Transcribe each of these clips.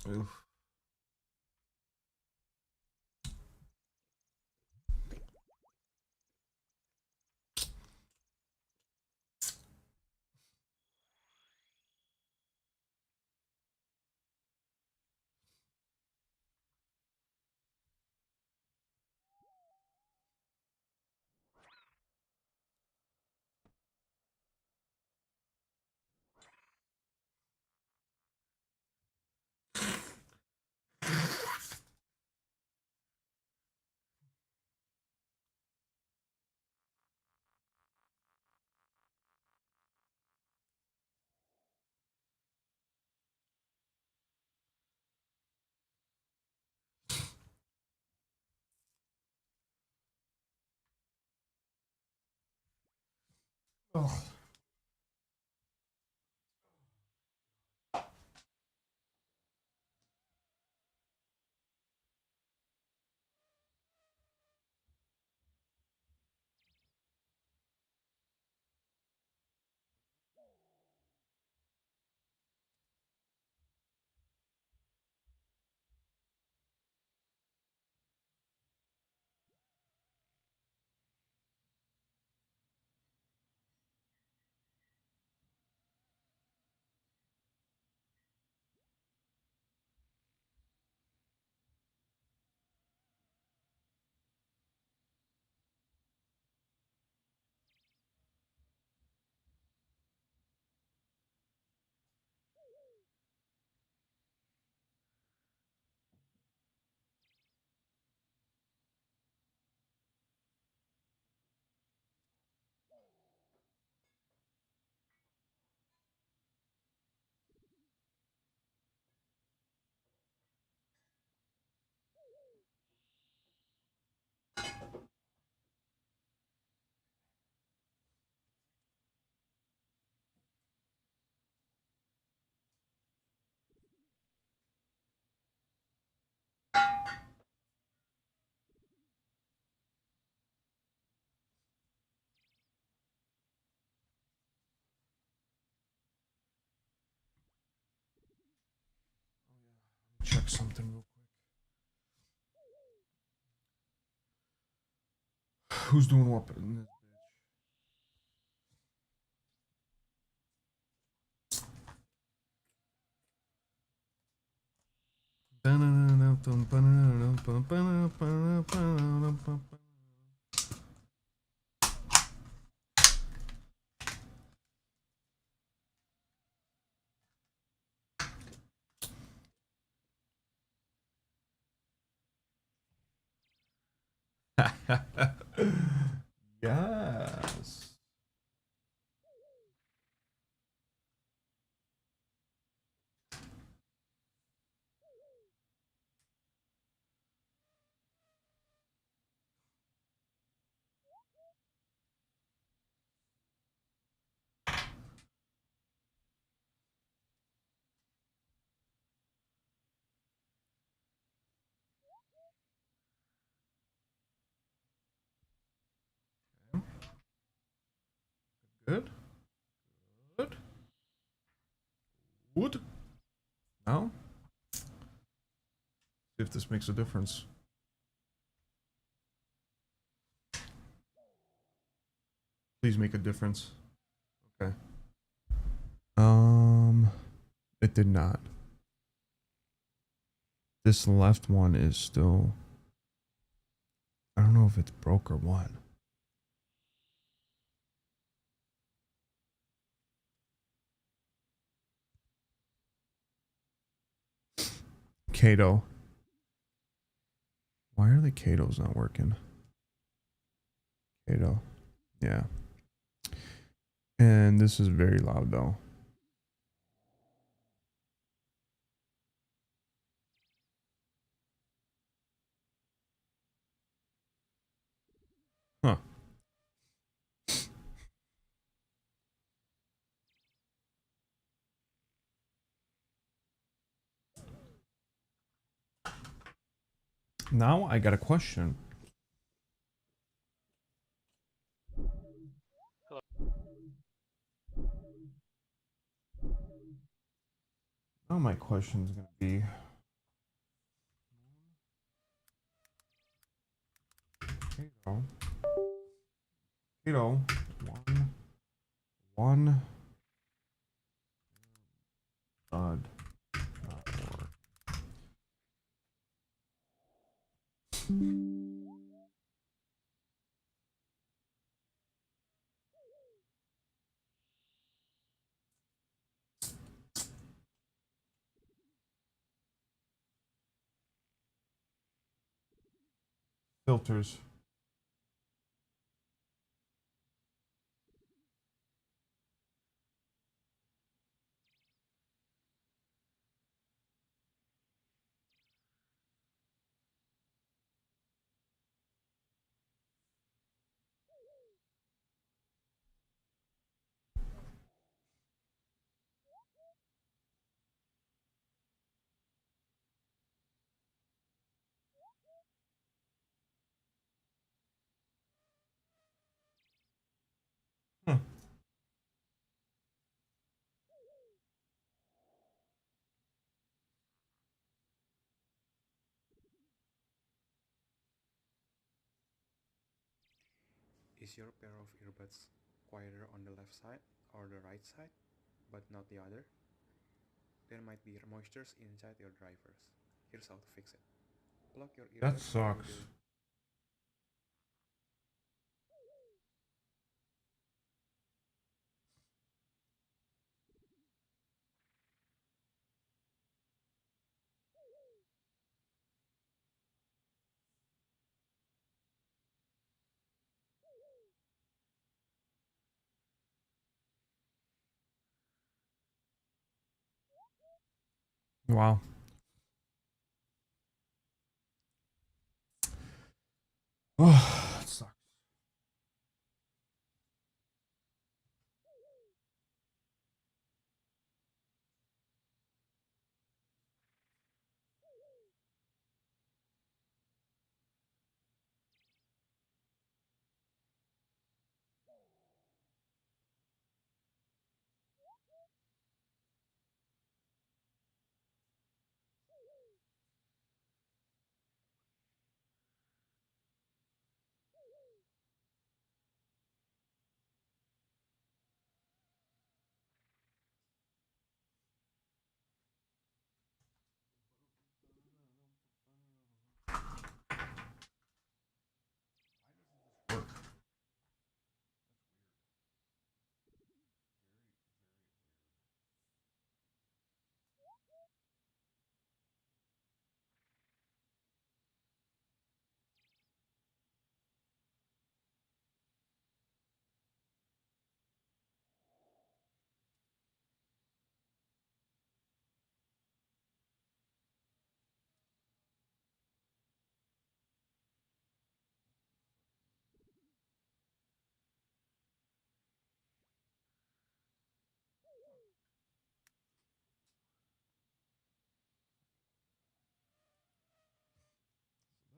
Oof. Oh. Check something real quick. Who's doing what in this bitch? Yes. Good. Good. Good. Now, see if this makes a difference. Please make a difference. Okay. It did not. This left one is still. I don't know if it's broke or what. Kato. Why are the Katos not working? Kato. Yeah. And this is very loud though. Huh. Now I got a question. Hello. Now my question is gonna be, Potato. Potato. One. Not more. Filters. Hmm. Is your pair of earbuds quieter on the left side or the right side, but not the other? There might be moistures inside your drivers. Here's how to fix it. Plug your That earbuds into sucks. the Wow. Oh, that sucks.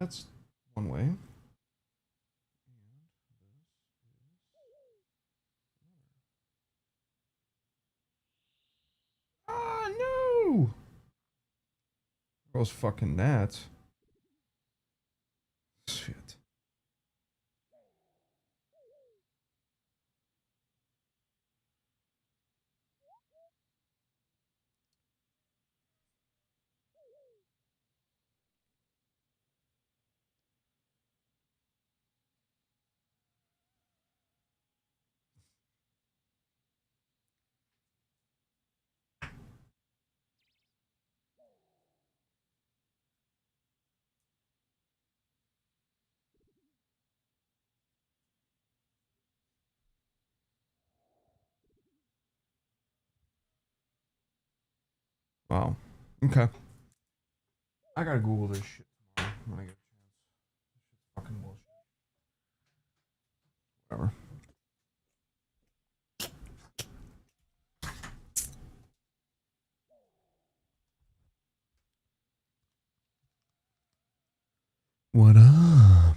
That's one way. Ah, no! There goes fucking that. Shit. Wow. Okay. I gotta Google this shit tomorrow when I get a chance. This shit's fucking bullshit. Whatever. What up?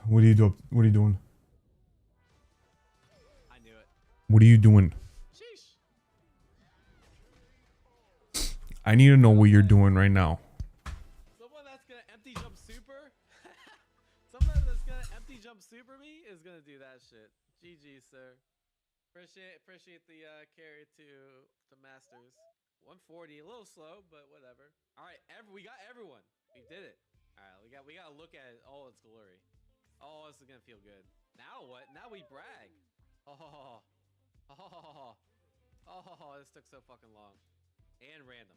What are you doing? What are you doing? I knew it. What are you doing? Sheesh. I need to know what you're doing right now. gonna empty jump super me is gonna do that shit. GG, sir. Appreciate the carry to Masters. 140, a little slow, but whatever. All right, we got everyone. We did it. All right, we gotta look at it all its glory. Oh, this is gonna feel good. Now what? Now we brag. Oh, oh, oh, this took so fucking long. And random.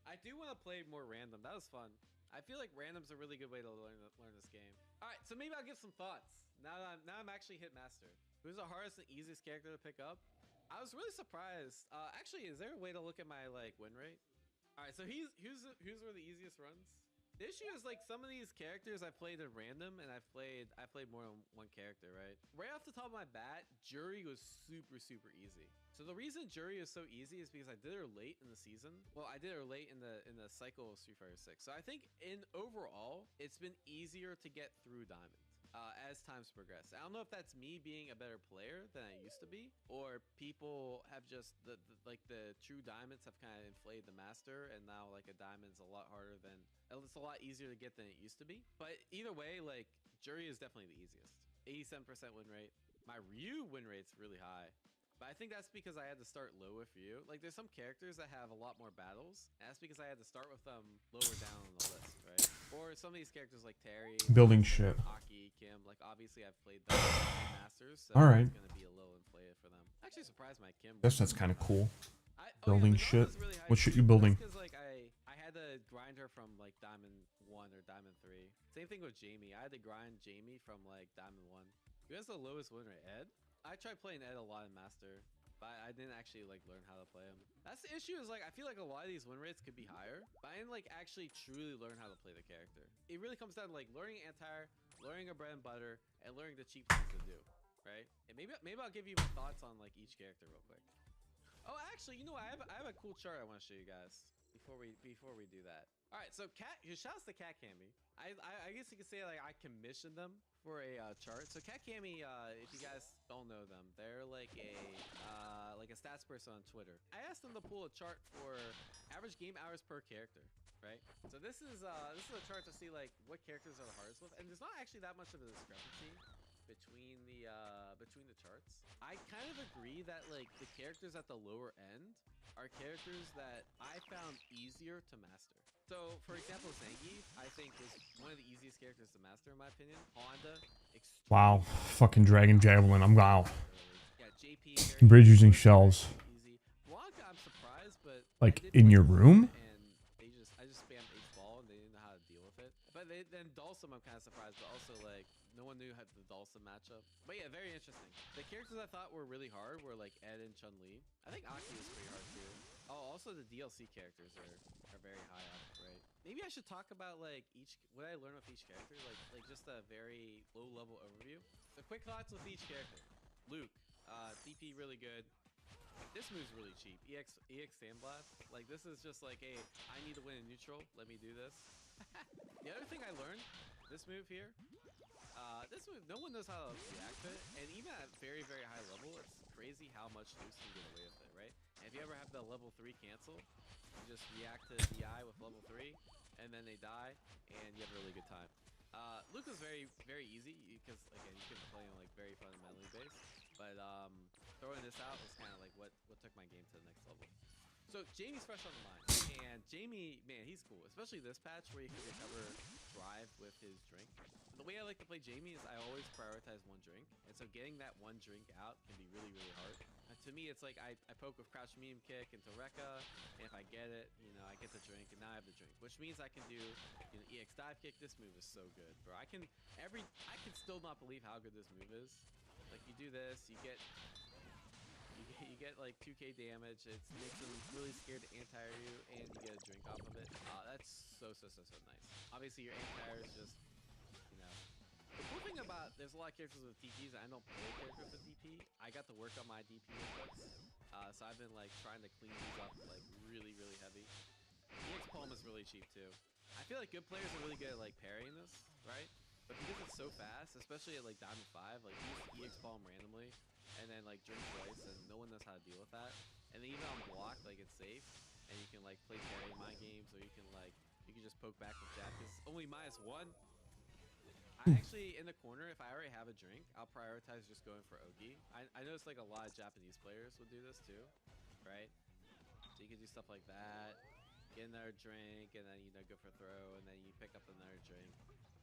I do want to play more random. That was fun. I feel like random's a really good way to learn this game. All right, so maybe I'll give some thoughts. Now I'm actually hit master. Who's the hardest and easiest character to pick up? I was really surprised. Actually, is there a way to look at my like win rate? All right, so who's were the easiest runs? The issue is like some of these characters I've played at random, and I played more than one character, right? Right off the top of my bat, Jury was super easy. So the reason Jury is so easy is because I did her late in the season. Well, I did her late in the cycle of Street Fighter 6. So I think in overall, it's been easier to get through Diamond. As times progress. I don't know if that's me being a better player than I used to be, or people have just the true diamonds have kind of inflated the master, and now like a diamond's a lot harder than it's a lot easier to get than it used to be. But either way, like Jury is definitely the easiest. 87% win rate. My Ryu win rate's really high. But I think that's because I had to start low with Ryu. Like, there's some characters that have a lot more battles, and that's because I had to start with them lower down on the list, right? Or some of these characters like Terry, Building shit. Aki, Kim, like obviously I've played them Masters, so All right. It's gonna be a little inflated for them. Actually surprised my Kim. Guess that's kind of cool. Building shit. Really what shit you building? Because like I had to grind her from like Diamond 1 or Diamond 3. Same thing with Jamie. I had to grind Jamie from like Diamond 1. Who has the lowest win rate? Ed? I tried playing Ed a lot in Master, but I didn't actually like learn how to play him. That's the issue, is like I feel like a lot of these win rates could be higher, but I didn't like actually truly learn how to play the character. It really comes down to like learning anti-air, learning a bread and butter, and learning the cheap things to do, right? And maybe I'll give you my thoughts on like each character real quick. Oh, actually, you know what? I have a cool chart I want to show you guys before we do that. All right, so shouts to Cat Cammy. I guess you could say like I commissioned them for a chart. So Cat Cammy, if you guys don't know them, they're like a stats person on Twitter. I asked them to pull a chart for average game hours per character, right? So this is a chart to see like what characters are the hardest with, and there's not actually that much of a discrepancy between the charts. I kind of agree that like the characters at the lower end are characters that I found easier to master. So, for example, Zangief, I think, is one of the easiest characters to master, in my opinion. Honda, wow, fucking Dragon Javelin. I'm wow. Yeah, JP, Bridge using shells. Easy. Blanca, I'm surprised, but like in your room. And I just spammed H-ball, and they didn't know how to deal with it. But then Dhalsim, I'm kind of surprised, but also like no one knew how the Dhalsim matchup. But yeah, very interesting. The characters I thought were really hard were like Ed and Chun-Li. I think Aki was pretty hard too. Oh, also the DLC characters are very high up, right? Maybe I should talk about like what I learned with each character, like just a very low level overview. So quick thoughts with each character. Luke, DP really good. This move's really cheap. EX Sandblast. Like this is just like a I need to win in neutral. Let me do this. The other thing I learned, this move here. This move, no one knows how to react to it, and even at very high level, it's crazy how much Luke can get away with it, right? And if you ever have the level 3 cancel, you just react to DI with level 3, and then they die, and you have a really good time. Luke was very easy because again you can play him like very fundamentally based, but throwing this out was kind of like what took my game to the next level. So Jamie's fresh on the mind, and Jamie, man, he's cool, especially this patch where you can recover drive with his drink. The way I like to play Jamie is I always prioritize one drink, and so getting that one drink out can be really hard. And to me, it's like I poke with crouch medium kick into Rekka, and if I get it, you know, I get the drink, and now I have the drink, which means I can do, you know, EX dive kick. This move is so good, bro. I can still not believe how good this move is. Like you do this, you get like 2k damage. It makes them really scared to anti-air you, and you get a drink off of it. That's so nice. Obviously, your anti-air is just, you know. The cool thing about there's a lot of characters with DPs. I don't play characters with DP. I got to work on my DP inputs, so I've been like trying to clean these up like really heavy. EX Palm is really cheap too. I feel like good players are really good at like parrying this, right? But because it's so fast, especially at like Diamond 5, like use EX Palm randomly, and then like drink twice, and no one knows how to deal with that. And then even on block, like it's safe, and you can like play parry mind games, or you can just poke back with jab. Because only -1. I actually, in the corner, if I already have a drink, I'll prioritize just going for Oki. I noticed like a lot of Japanese players will do this too, right? So you can do stuff like that, get another drink, and then, you know, go for a throw, and then you pick up another drink.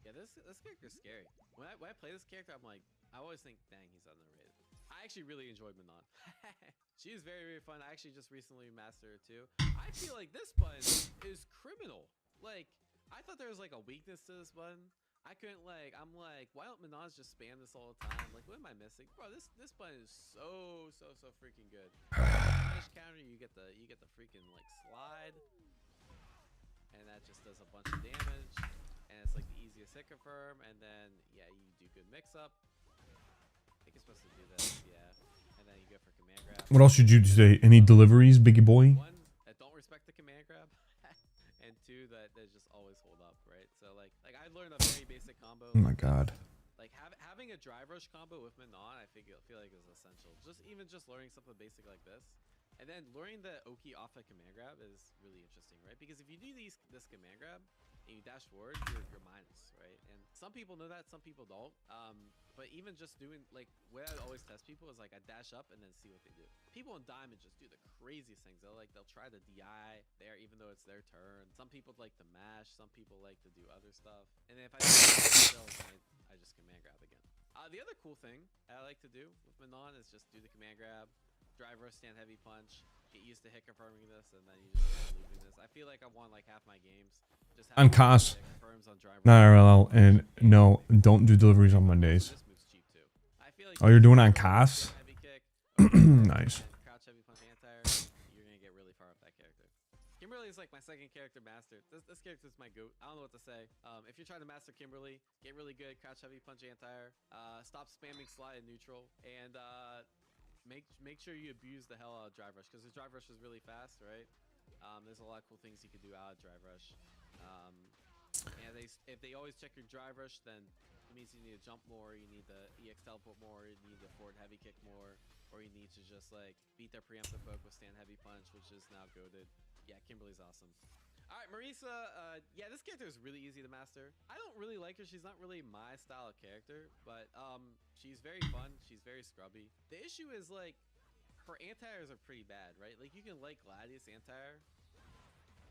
Yeah, this character's scary. When I play this character, I'm like, I always think, dang, he's underrated. I actually really enjoyed Manon. She is very, very fun. I actually just recently mastered her too. I feel like this button is criminal. Like, I thought there was like a weakness to this button. I couldn't like, I'm like, why don't Manons just spam this all the time? Like, what am I missing? Bro, this button is so freaking good. Finish counter, you get the freaking like slide. And that just does a bunch of damage. And it's like the easiest hit confirm. And then, yeah, you do good mix up. I think you're supposed to do this, yeah. And then you go for command grab. What else should you say? Any deliveries, Biggie boy? One, that don't respect the command grab. And two, that just always hold up, right? So like I learned a very basic combo. Oh my god. Like having a drive rush combo with Manon, I feel like is essential. Even learning something basic like this. And then learning the Oki off a command grab is really interesting, right? Because if you do this command grab and you dash forward, you're minus, right? And some people know that, some people don't. But even just doing, like, what I always test people is like I dash up and then see what they do. People in Diamond just do the craziest things. They'll try to DI there even though it's their turn. Some people like to mash, some people like to do other stuff. And then if I do I just command grab again. The other cool thing I like to do with Manon is just do the command grab, drive rush, stand heavy punch, get used to hit confirming this, and then you just start looping this. I feel like I've won like half my games. Just On COS, hit confirms on drive not rush. RLL, and no, don't do deliveries on Mondays. This move's cheap too. I feel like Oh, you're doing it on COS? heavy kick, Nice. and crouch heavy punch anti-air, you're gonna get really far with that character. Kimberly is like my second character master. This character is my goat. I don't know what to say. If you're trying to master Kimberly, get really good, crouch heavy punch anti-air, stop spamming slide and neutral, and make sure you abuse the hell out of drive rush, because the drive rush is really fast, right? There's a lot of cool things you can do out of drive rush. And if they always check your drive rush, then it means you need to jump more, you need the EX teleport more, you need the forward heavy kick more, or you need to just like beat their preemptive poke with stand heavy punch, which is now goated. Yeah, Kimberly's awesome. All right, Marisa, yeah, this character is really easy to master. I don't really like her. She's not really my style of character, but she's very fun. She's very scrubby. The issue is like her anti-airs are pretty bad, right? Like you can like Gladius anti-air,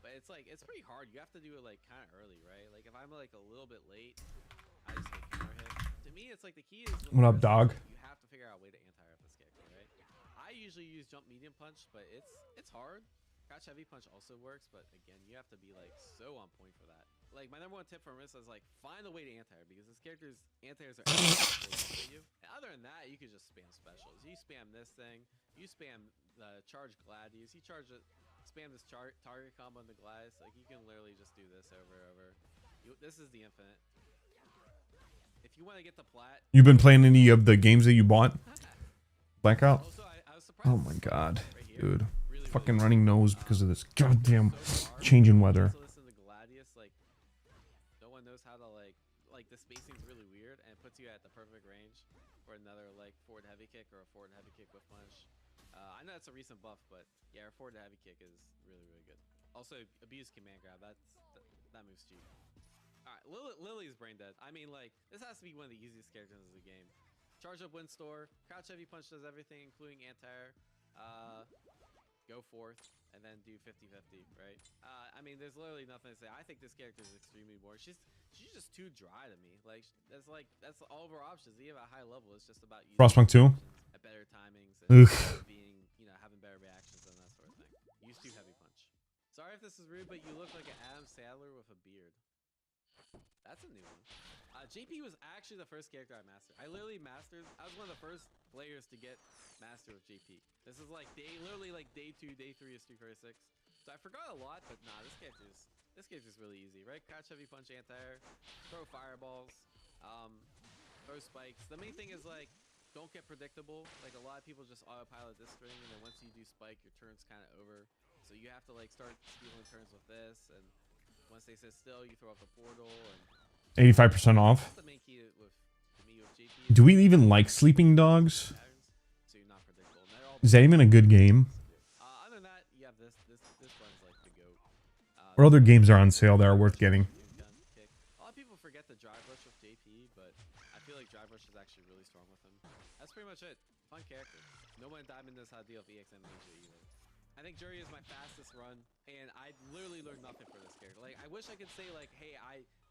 but it's like it's pretty hard. You have to do it like kind of early, right? Like if I'm like a little bit late, I just get counter hit. To me, it's like the key is What up, dog? You have to figure out a way to anti-air this character, right? I usually use jump medium punch, but it's hard. Crouch heavy punch also works, but again, you have to be like so on point for that. Like my number one tip for Marissa is like find a way to anti-air, because this character's anti-airs are for you. And other than that, you can just spam specials. You spam this thing, you spam the charge Gladius, you spam this target combo on the Gladius. Like you can literally just do this over and over. This is the infinite. If you want to get the plat, You've been playing any of the games that you bought? Blackout? also I was surprised. Oh my god, Right here. dude. Really, Fucking really running nose because of this goddamn so hard. changing weather. Also listen to Gladius, like no one knows how to like the spacing's really weird, and it puts you at the perfect range for another like forward heavy kick or a forward heavy kick with punch. I know that's a recent buff, but yeah, our forward heavy kick is really good. Also abuse command grab. That move's cheap. All right, Lily's brain dead. I mean, like this has to be one of the easiest characters in the game. Charge up wind store, crouch heavy punch does everything, including anti-air. Go forth and then do 50-50, right? I mean, there's literally nothing to say. I think this character is extremely boring. She's just too dry to me. Like that's all of her options. Even at a high level, it's just about using Frostpunk 2? at better timings and being, having better reactions and that sort of thing. Use too heavy punch. Sorry if this is rude, but you look like an Adam Sandler with a beard. That's a new one. JP was actually the first character I mastered. I literally mastered. I was one of the first players to get master with JP. This is like literally like day 2, day 3 of Street Fighter 6. So I forgot a lot, but nah, this character's really easy, right? Crouch heavy punch anti-air, throw fireballs, throw spikes. The main thing is like don't get predictable. Like a lot of people just autopilot this string, and then once you do spike, your turn's kind of over. So you have to like start stealing turns with this, and once they sit still, you throw up the portal and 85% off. that's the main key with JP. Do we even like sleeping dogs? So you're not predictable. And they're all Is that even a good game? other than that, you have this one's like the goat. Or other games are on sale that are worth getting? A lot of people forget the drive rush with JP, but I feel like drive rush is actually really strong with him. That's pretty much it. Fun character. No one diamond knows how to deal with EXM Ninja either. I think Jury is my fastest run, and I literally learned nothing for this character. Like, I wish I could say, like, hey,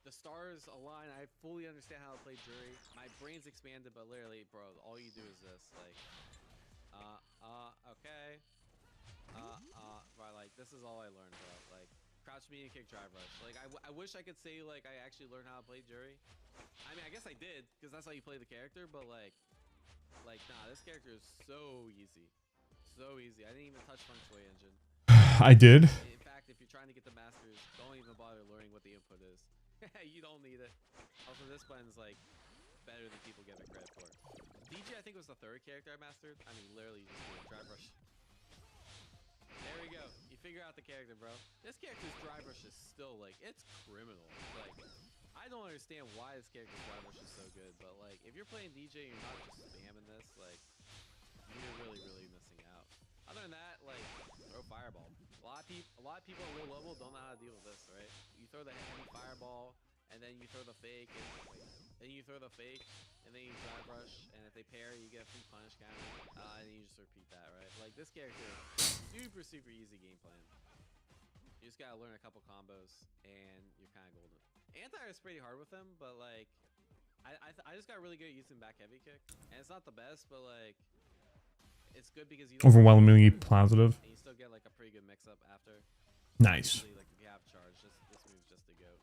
the stars align, I fully understand how to play Jury. My brain's expanded, but literally, bro, all you do is this, like, okay. Right, like, this is all I learned, bro. Like, crouch medium kick drive rush. Like, I wish I could say, like, I actually learned how to play Jury. I mean, I guess I did, because that's how you play the character, but, like, nah, this character is so easy. So easy. I didn't even touch Feng Shui Engine. I did. In fact, if you're trying to get the masters, don't even bother learning what the input is. You don't need it. Also, this button's like better than people give it credit for. DJ, I think, was the third character I mastered. I mean, literally, you just do a drive rush. There we go. You figure out the character, bro. This character's drive rush is still like, it's criminal. Like, I don't understand why this character's drive rush is so good, but like, if you're playing DJ and you're not just spamming this, like, you're really, really missing out. Other than that, like, throw fireball. A lot of people at low level don't know how to deal with this, right? You throw the heavy fireball, and then you throw the fake, and then you throw the fake, and then you drive rush, and if they pair, you get a free punish counter, and then you just repeat that, right? Like, this character, super, super easy game plan. You just gotta learn a couple combos, and you're kind of golden. Anti is pretty hard with him, but like, I just got really good at using back heavy kick, and it's not the best, but like, it's good because you don't Overwhelmingly positive. and you still get like a pretty good mix up after. Nice. Usually, like if you have charge, this move's just a goat.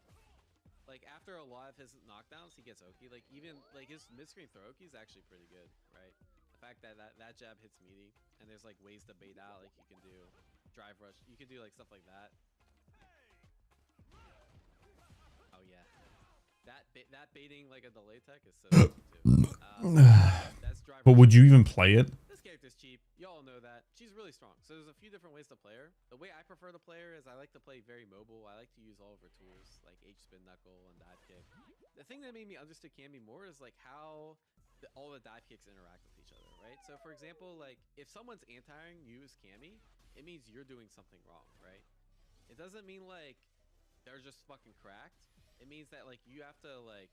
Like after a lot of his knockdowns, he gets Oki. Like even like his mid-screen throw Oki is actually pretty good, right? The fact that that jab hits meaty, and there's like ways to bait out. Like you can do drive rush, you can do like stuff like that. Oh yeah, that baiting like a delay tech is so easy too. That's drive. But would you even play it? This character's cheap. Y'all know that. She's really strong. So there's a few different ways to play her. The way I prefer to play her is I like to play very mobile. I like to use all of her tools, like H-spin knuckle and dive kick. The thing that made me understand Cammy more is like how all the dive kicks interact with each other, right? So for example, like if someone's anti-ing you as Cammy, it means you're doing something wrong, right? It doesn't mean like they're just fucking cracked. It means that like you have to like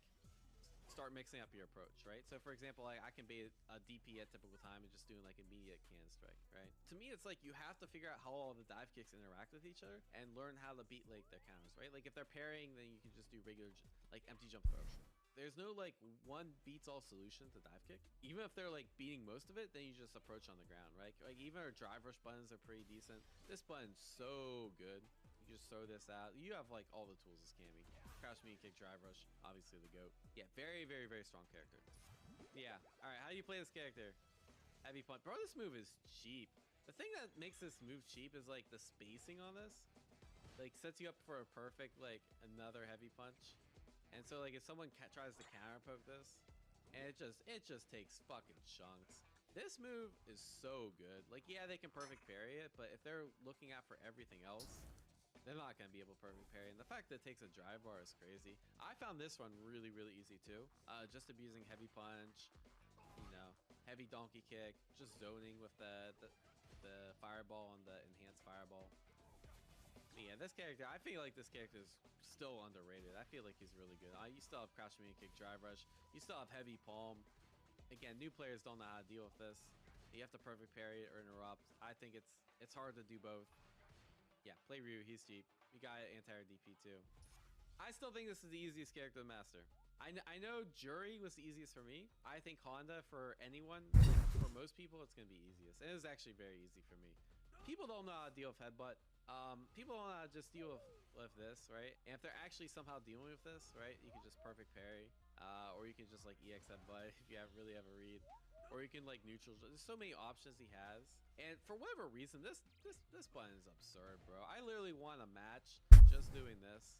start mixing up your approach, right? So for example, I can bait a DP at typical time and just doing like immediate can strike, right? To me, it's like you have to figure out how all the dive kicks interact with each other and learn how to beat like their counters, right? Like if they're parrying, then you can just do regular like empty jump throw. There's no like one beats all solution to dive kick. Even if they're like beating most of it, then you just approach on the ground, right? Like even our drive rush buttons are pretty decent. This button's so good. You just throw this out. You have like all the tools as Cammy. Crouch me, kick, drive rush, obviously the GOAT. Yeah, very, very, very strong character. Yeah, all right, how do you play this character? Heavy punch. Bro, this move is cheap. The thing that makes this move cheap is like the spacing on this. Like sets you up for a perfect, like another heavy punch. And so like if someone tries to counter poke this, and it just takes fucking chunks. This move is so good. Like yeah, they can perfect parry it, but if they're looking out for everything else, they're not going to be able to perfect parry. And the fact that it takes a drive bar is crazy. I found this one really, really easy too. Just abusing heavy punch, you know, heavy donkey kick, just zoning with the fireball and the enhanced fireball. But yeah, this character, I feel like this character is still underrated. I feel like he's really good. You still have crouch medium kick, drive rush. You still have heavy palm. Again, new players don't know how to deal with this. You have to perfect parry or interrupt. I think it's hard to do both. Yeah, play Ryu, he's cheap. You got anti-air DP too. I still think this is the easiest character to master. I know Jury was the easiest for me. I think Honda for anyone, for most people, it's going to be easiest. And it was actually very easy for me. People don't know how to deal with headbutt. People don't know how to just deal with this, right? And if they're actually somehow dealing with this, right, you can just perfect parry. Or you can just like EX headbutt if you really have a read. Or you can like neutral. There's so many options he has. And for whatever reason, this button is absurd, bro. I literally won a match just doing this.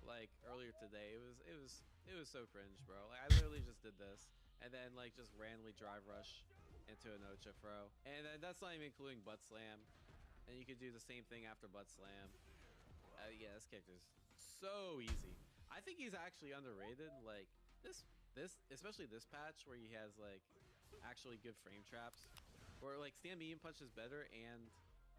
Like earlier today, it was so cringe, bro. Like I literally just did this, and then like just randomly drive rush into an Ocha throw, and then that's not even including butt slam. And you could do the same thing after butt slam. Yeah, this character's so easy. I think he's actually underrated. Like this, especially this patch where he has like actually good frame traps. Or like stand medium punch is better, and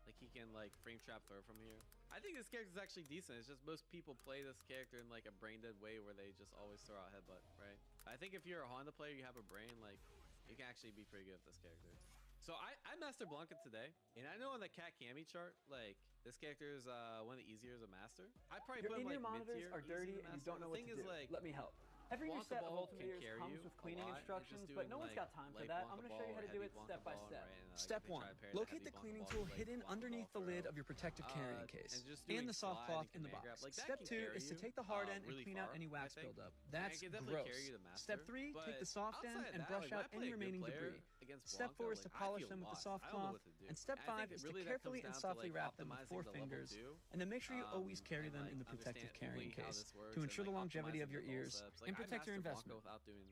Like he can like frame trap throw from here. I think this character is actually decent. It's just most people play this character in like a brain dead way where they just always throw out headbutt, right? I think if you're a Honda player, you have a brain, like you can actually be pretty good with this character. So I mastered Blanca today, and I know on the Cat Cammy chart, like this character is one of the easier as a master. I probably Your put him like in-ear monitors mid-tier are dirty easy and you master. don't know The what thing to is do. like Let me help. Every new Blanca set of Ball ultimate can ears carry comes you with a cleaning lot, and instructions, just but doing, no one's like, got time for that. I'm Blanca going to show you Ball how or to do heavy it Blanca step by Ball, step. right? And, Step they try 1. to pair the Locate heavy the Blanca cleaning Ball tool with, like, hidden Blanca underneath Ball the lid throw. of your protective carrying case And just doing and the soft slide cloth and in the command grab. box. Like, that Step can 2 carry is to you, take the hard end really and clean out far, any I wax think. buildup. And That's it can definitely carry gross. you to master. Step 3, take the But soft end outside of and that, brush like, when out I play any a good remaining player debris. against Step Blanca, 4 is like, to I polish feel them with the lost. soft I don't know cloth. what to do. And step And I 5 think is to really that carefully comes and down to, softly like, wrap them with optimizing 4 the level fingers. 2, And then make sure you always carry and, them like, in the protective understand carrying fully how case this works to and, ensure the like, longevity of optimizing your the ball ears steps. and Like, I protect your mastered Blanca investment. without doing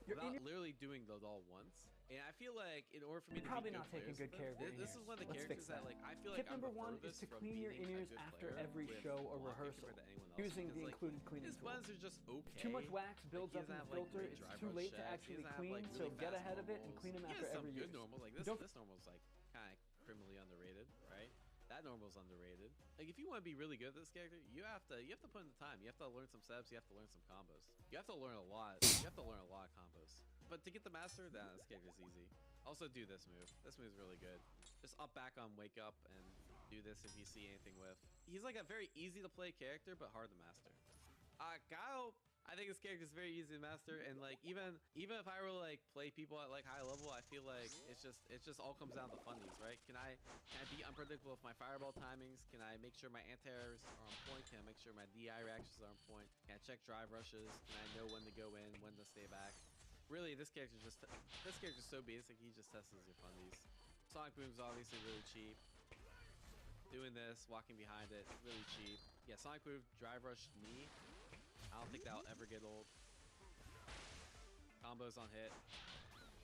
Your without literally doing those all once. And I feel like in order for me You're to be probably good not taking players good with care of them, your this is in-ears. one of the Let's characters fix that that. like I feel Tip like I'm number the 1 is furthest to from clean your being a in-ears good after player every with show or Blanca rehearsal, compared to anyone else, using because, the like, included cleaning his tool. buttons are just okay. Too much wax Like, builds he up doesn't in the have, like, filter. great It's drive too rush late to checks. He actually doesn't have, clean, like, so really get fast ahead of it and normals. clean them He has after some every good use. normal. Like Don't this normal's like kind of criminally underrated, right? That normal's underrated. Like if you want to be really good at this character, you have to put in the time. You have to learn some steps. You have to learn some combos. You have to learn a lot. You have to learn a lot of combos. But to get the master, this character's easy. Also do this move. This move's really good. Just up back on wake up and do this if you see anything with. He's like a very easy to play character, but hard to master. Kyle, I think this character is very easy to master, and like even if I were to like play people at like high level, I feel like it's just all comes down to funnies, right? Can I be unpredictable with my fireball timings? Can I make sure my anti-airs are on point? Can I make sure my DI reactions are on point? Can I check drive rushes? Can I know when to go in, when to stay back? Really, this character's so basic. He just tests your funnies. Sonic Boom's obviously really cheap. Doing this, walking behind it, really cheap. Yeah, Sonic Boom, drive rush knee. I don't think that'll ever get old. Combos on hit.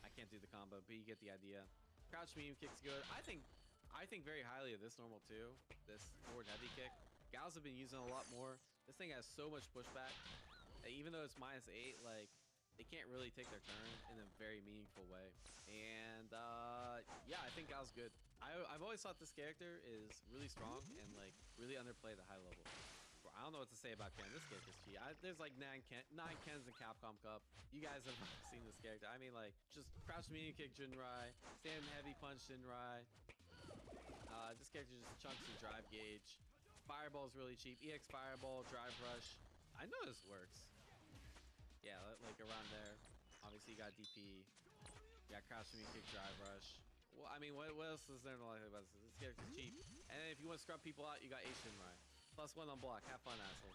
I can't do the combo, but you get the idea. Crouch medium kick's good. I think very highly of this normal too. This forward heavy kick. Gals have been using it a lot more. This thing has so much pushback that even though it's -8, like they can't really take their turn in a very meaningful way. And yeah, I think Gal's good. I've always thought this character is really strong and like really underplayed at high level. I don't know what to say about Ken. This character's cheap. There's like 9 Kens in Capcom Cup. You guys have seen this character. I mean, like, just crouch medium kick Jinrai, stand heavy punch Jinrai. This character just chunks and drive gauge. Fireball's really cheap. EX Fireball, drive rush. I know this works. Yeah, like around there. Obviously, you got DP. You got crouch medium kick, drive rush. Well, I mean, what else is there to like about this? This character's cheap. And then if you want to scrub people out, you got Ace Shinrai. +1 on block. Have fun, asshole.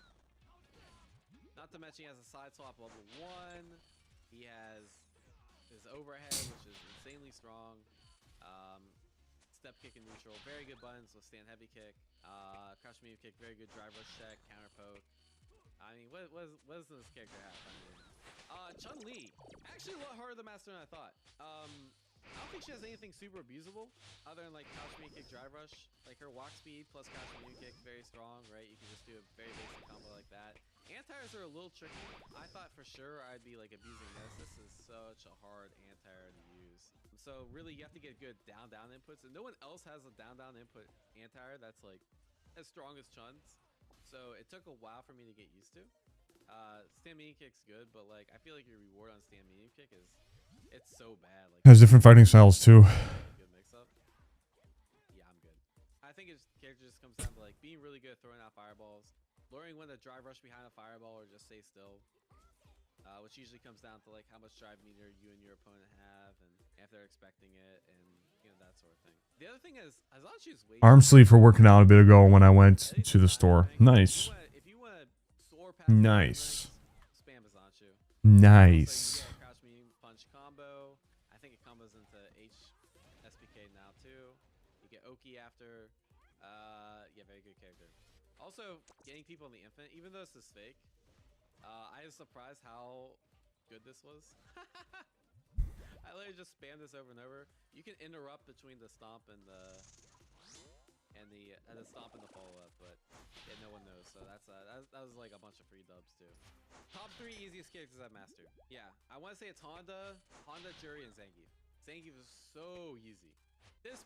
Not to mention he has a side swap level 1. He has his overhead, which is insanely strong. Step kick and neutral. Very good buttons with stand heavy kick. Crouch medium kick. Very good drive rush check. Counter poke. I mean, what does this character have? I mean, Chun-Li. Actually a lot harder to master than I thought. I don't think she has anything super abusable other than like couch medium kick drive rush. Like her walk speed plus couch medium kick, very strong, right? You can just do a very basic combo like that. Anti-airs are a little tricky. I thought for sure I'd be like abusing this. This is such a hard anti-air to use. So really you have to get good down inputs, and no one else has a down input anti-air that's like as strong as Chun's. So it took a while for me to get used to. Stand medium kick's good, but like I feel like your reward on stand medium kick is it's so bad. Like Has different fighting styles too. good mix up. Yeah, I'm good. I think his character just comes down to like being really good at throwing out fireballs, learning when to drive rush behind a fireball or just stay still. Which usually comes down to like how much drive meter you and your opponent have, and if they're expecting it, and you know that sort of thing. The other thing is, Azachi's way Arm sleeve for working out a bit ago when I went to the store. Nice. If you want to soar past Nice. spam Azachi. Nice. So you get a crouch medium punch combo. I think it combos into SPK now too. You get Oki after. Yeah, very good character. Also, getting people in the infinite, even though this is fake, I was surprised how good this was. I literally just spam this over and over. You can interrupt between the stomp and the stomp and the follow up, but yeah, no one knows. So that was like a bunch of free dubs too. Top 3 easiest characters I've mastered. Yeah, I want to say it's Honda, Jury, and Zangief. Zangief is so easy. This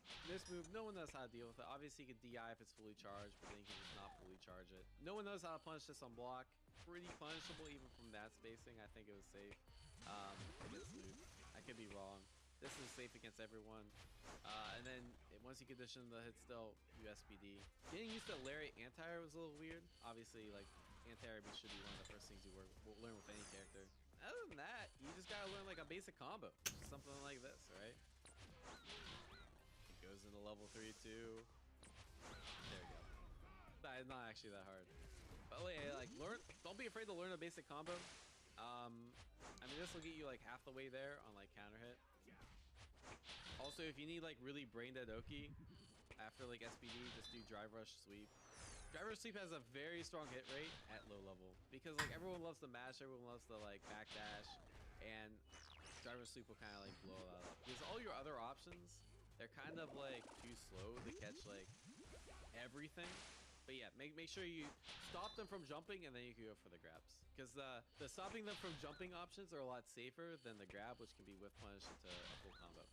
move, no one knows how to deal with it. Obviously, you can DI if it's fully charged, but then you can just not fully charge it. No one knows how to punish this on block. Pretty punishable even from that spacing. I think it was safe against Luke. I could be wrong. This is safe against everyone. And then once you condition the hit still, USPD. Getting used to Lariat anti-air was a little weird. Obviously, like, anti-air should be one of the first things you will learn with any character. Other than that, you just gotta learn like a basic combo. Something like this, right? Goes into level 3-2. There we go. That is not actually that hard. But yeah, like don't be afraid to learn a basic combo. I mean, this will get you like half the way there on like counter hit. Also, if you need like really brain dead Oki after like SPD, just do drive rush sweep. Drive rush sweep has a very strong hit rate at low level because like everyone loves to mash, everyone loves to like backdash, and drive rush sweep will kind of like blow that up because all your other options, they're kind of like too slow to catch like everything. But yeah, make sure you stop them from jumping and then you can go for the grabs. Because the stopping them from jumping options are a lot safer than the grab, which can be whiff punished into a full combo.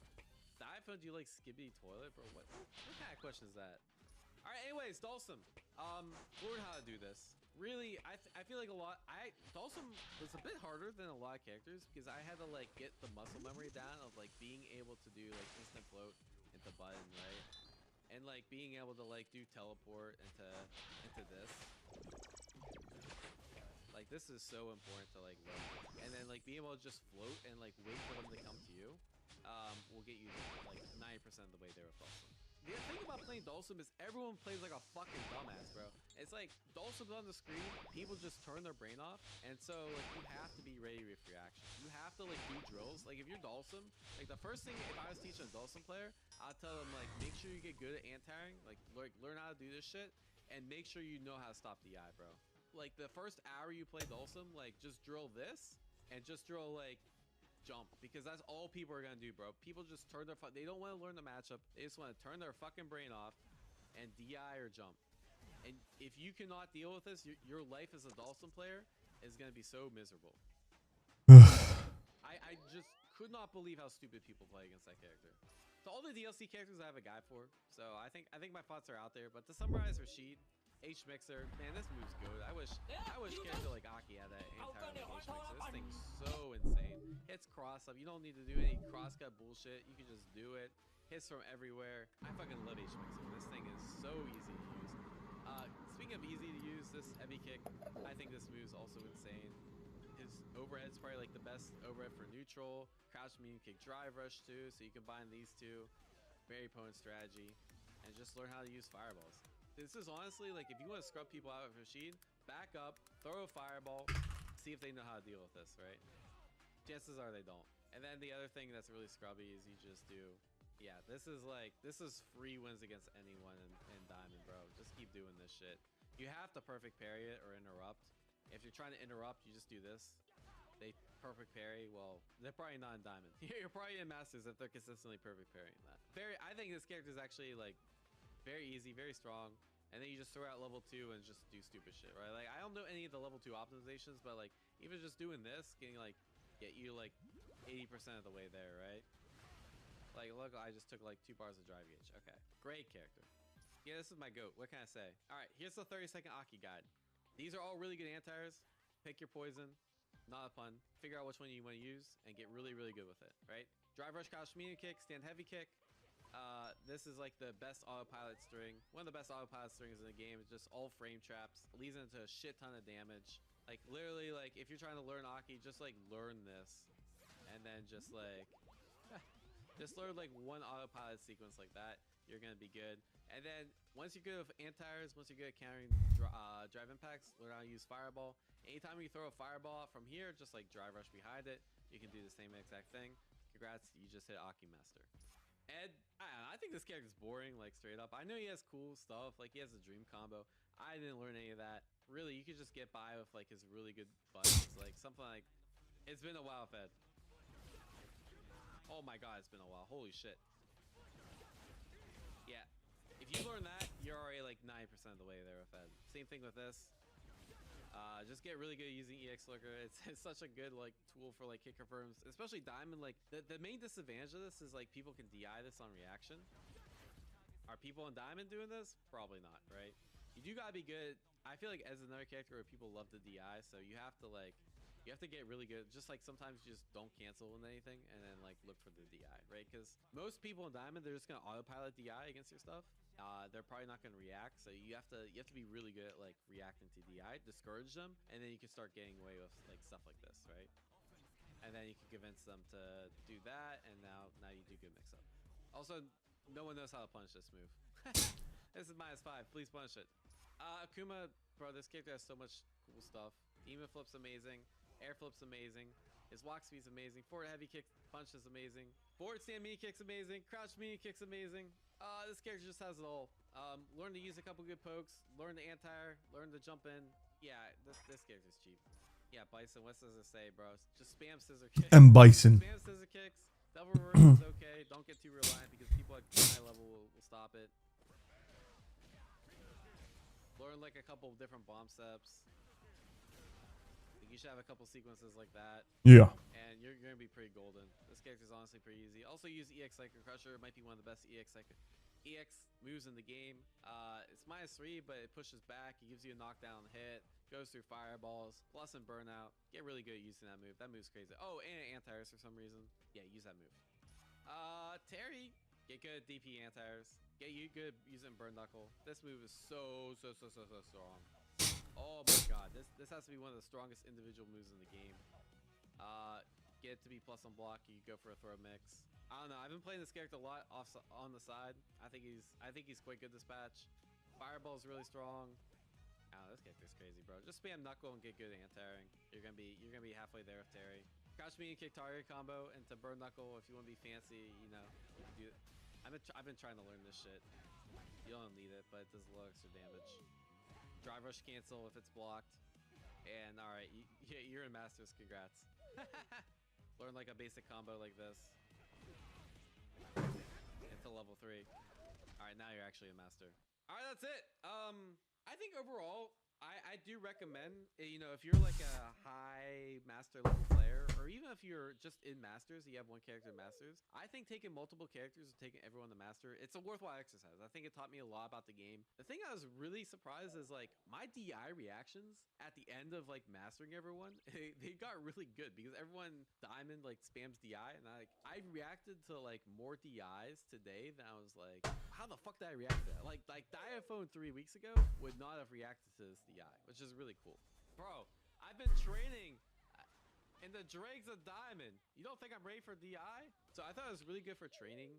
The iPhone, do you like Skibbity Toilet, bro? What kind of question is that? Alright, anyways, Dulcim. Learn how to do this. Really, I feel like Dulcim was a bit harder than a lot of characters because I had to like get the muscle memory down of like being able to do like instant float into button, right? And like being able to like do teleport into this. Like this is so important to like learn. And then like being able to just float and like wait for them to come to you will get you like 90% of the way there with Dulcim. The thing about playing Dulcim is everyone plays like a fucking dumbass, bro. It's like Dulcim's on the screen, people just turn their brain off, and so like you have to be ready with reaction. You have to like do drills. Like if you're Dulcim, like the first thing if I was teaching a Dulcim player, I'll tell them like make sure you get good at anti-airing, like learn how to do this shit, and make sure you know how to stop DI, bro. Like the first hour you play Dulcim, like just drill this and just drill like jump, because that's all people are gonna do, bro. People just turn their they don't want to learn the matchup. They just want to turn their fucking brain off and DI or jump. And if you cannot deal with this, your life as a Dulcim player is gonna be so miserable. I just could not believe how stupid people play against that character. So all the DLC characters I have a guide for. So I think my thoughts are out there. But to summarize Rashid, H Mixer, man, this move's good. I wish character like Aki had that anti-air like H Mixer. This thing's so insane. Hits cross up. You don't need to do any cross cut bullshit. You can just do it. Hits from everywhere. I fucking love H Mixer. This thing is so easy to use. Speaking of easy to use, this heavy kick, I think this move's also insane. His overhead's probably like the best overhead for neutral. Crouch medium kick drive rush too, so you combine these two. Very potent strategy. And just learn how to use fireballs. This is honestly like if you want to scrub people out with Rashid, back up, throw a fireball, see if they know how to deal with this, right? Chances are they don't. And then the other thing that's really scrubby is you just do, yeah, this is free wins against anyone in Diamond, bro. Just keep doing this shit. You have to perfect parry it or interrupt. If you're trying to interrupt, you just do this. They perfect parry, well, they're probably not in Diamond. You're probably in Masters if they're consistently perfect parrying that. I think this character is actually like very easy, very strong. And then you just throw out level 2 and just do stupid shit, right? Like I don't know any of the level 2 optimizations, but like even just doing this, get you like 80% of the way there, right? Like look, I just took like 2 bars of drive gauge. Okay, great character. Yeah, this is my GOAT. What can I say? All right, here's the 30-second Aki guide. These are all really good anti-airs. Pick your poison. Not a pun. Figure out which one you want to use and get really, really good with it, right? Drive rush, crouch, medium kick, stand heavy kick. This is like the best autopilot string. One of the best autopilot strings in the game. It's just all frame traps. Leads into a shit ton of damage. Like literally, like if you're trying to learn Aki, just like learn this, and then just like just learn like one autopilot sequence like that. You're gonna be good. And then once you're good with anti-airs, once you're good at countering drive impacts, learn how to use fireball. Anytime you throw a fireball from here, just like drive rush behind it, you can do the same exact thing. Congrats, you just hit Aki Master. Ed, I think this character's boring, like straight up. I know he has cool stuff, like he has a dream combo. I didn't learn any of that. Really, you could just get by with like his really good buttons, like something like, it's been a while, Fed. Oh my god, it's been a while. Holy shit. Yeah. If you learn that, you're already like 9% of the way there with Fed. Same thing with this. Just get really good at using EX Lurker. It's such a good like tool for like hit confirms, especially Diamond. Like the main disadvantage of this is like people can DI this on reaction. Are people in Diamond doing this? Probably not, right? You do gotta be good. I feel like as another character where people love to DI, so you have to get really good. Just like sometimes you just don't cancel with anything and then like look for the DI, right? Because most people in Diamond, they're just gonna autopilot DI against your stuff. They're probably not gonna react, so you have to be really good at like reacting to DI, discourage them, and then you can start getting away with like stuff like this, right? And then you can convince them to do that, and now you do good mix up. Also, no one knows how to punish this move. This is -5. Please punish it. Akuma, bro, this character has so much cool stuff. Demon flip's amazing. Air flip's amazing. His walk speed's amazing. Forward heavy kick punch is amazing. Forward stand mini kick's amazing. Crouch mini kick's amazing. This character just has it all. Learn to use a couple good pokes. Learn to anti-air. Learn to jump in. Yeah, this character's cheap. Yeah, Bison, what does it say, bro? Just spam scissor kicks. And Bison. Spam scissor kicks. Double reverse is okay. Don't get too reliant because people at high level will stop it. Learn like a couple of different bomb steps. Like you should have a couple sequences like that. Yeah. And you're gonna be pretty golden. This character's honestly pretty easy. Also use EX Psycho Crusher. It might be one of the best EX moves in the game. It's -3, but it pushes back. It gives you a knockdown hit. Goes through fireballs. Plus and burnout. Get really good at using that move. That move's crazy. Oh, and anti-airs for some reason. Yeah, use that move. Terry. Get good at DP anti-airs. Get you good using burn knuckle. This move is so strong. Oh my god. This has to be one of the strongest individual moves in the game. Get it to be plus on block. You go for a throw mix. I don't know. I've been playing this character a lot on the side. I think he's quite good this patch. Fireball's really strong. Oh, this character's crazy, bro. Just spam knuckle and get good anti-airing. You're gonna be halfway there with Terry. Crouch me and kick target combo into burn knuckle if you want to be fancy. You know, you can do it. I've been trying to learn this shit. You don't need it, but it does a little extra damage. Drive rush cancel if it's blocked. And all right, you're in Masters. Congrats. Learn like a basic combo like this into level 3. All right, now you're actually a master. All right, that's it. I think overall, I do recommend, you know, if you're like a high master level player, or even if you're just in Masters, you have one character in Masters, I think taking multiple characters and taking everyone to Master, it's a worthwhile exercise. I think it taught me a lot about the game. The thing I was really surprised is like my DI reactions at the end of like mastering everyone, they got really good because everyone Diamond like spams DI, and I reacted to like more DIs today than I was like, how the fuck did I react to that? Like Diaphone 3 weeks ago would not have reacted to this DI, which is really cool. Bro, I've been training in the dregs of Diamond. You don't think I'm ready for DI? So I thought it was really good for training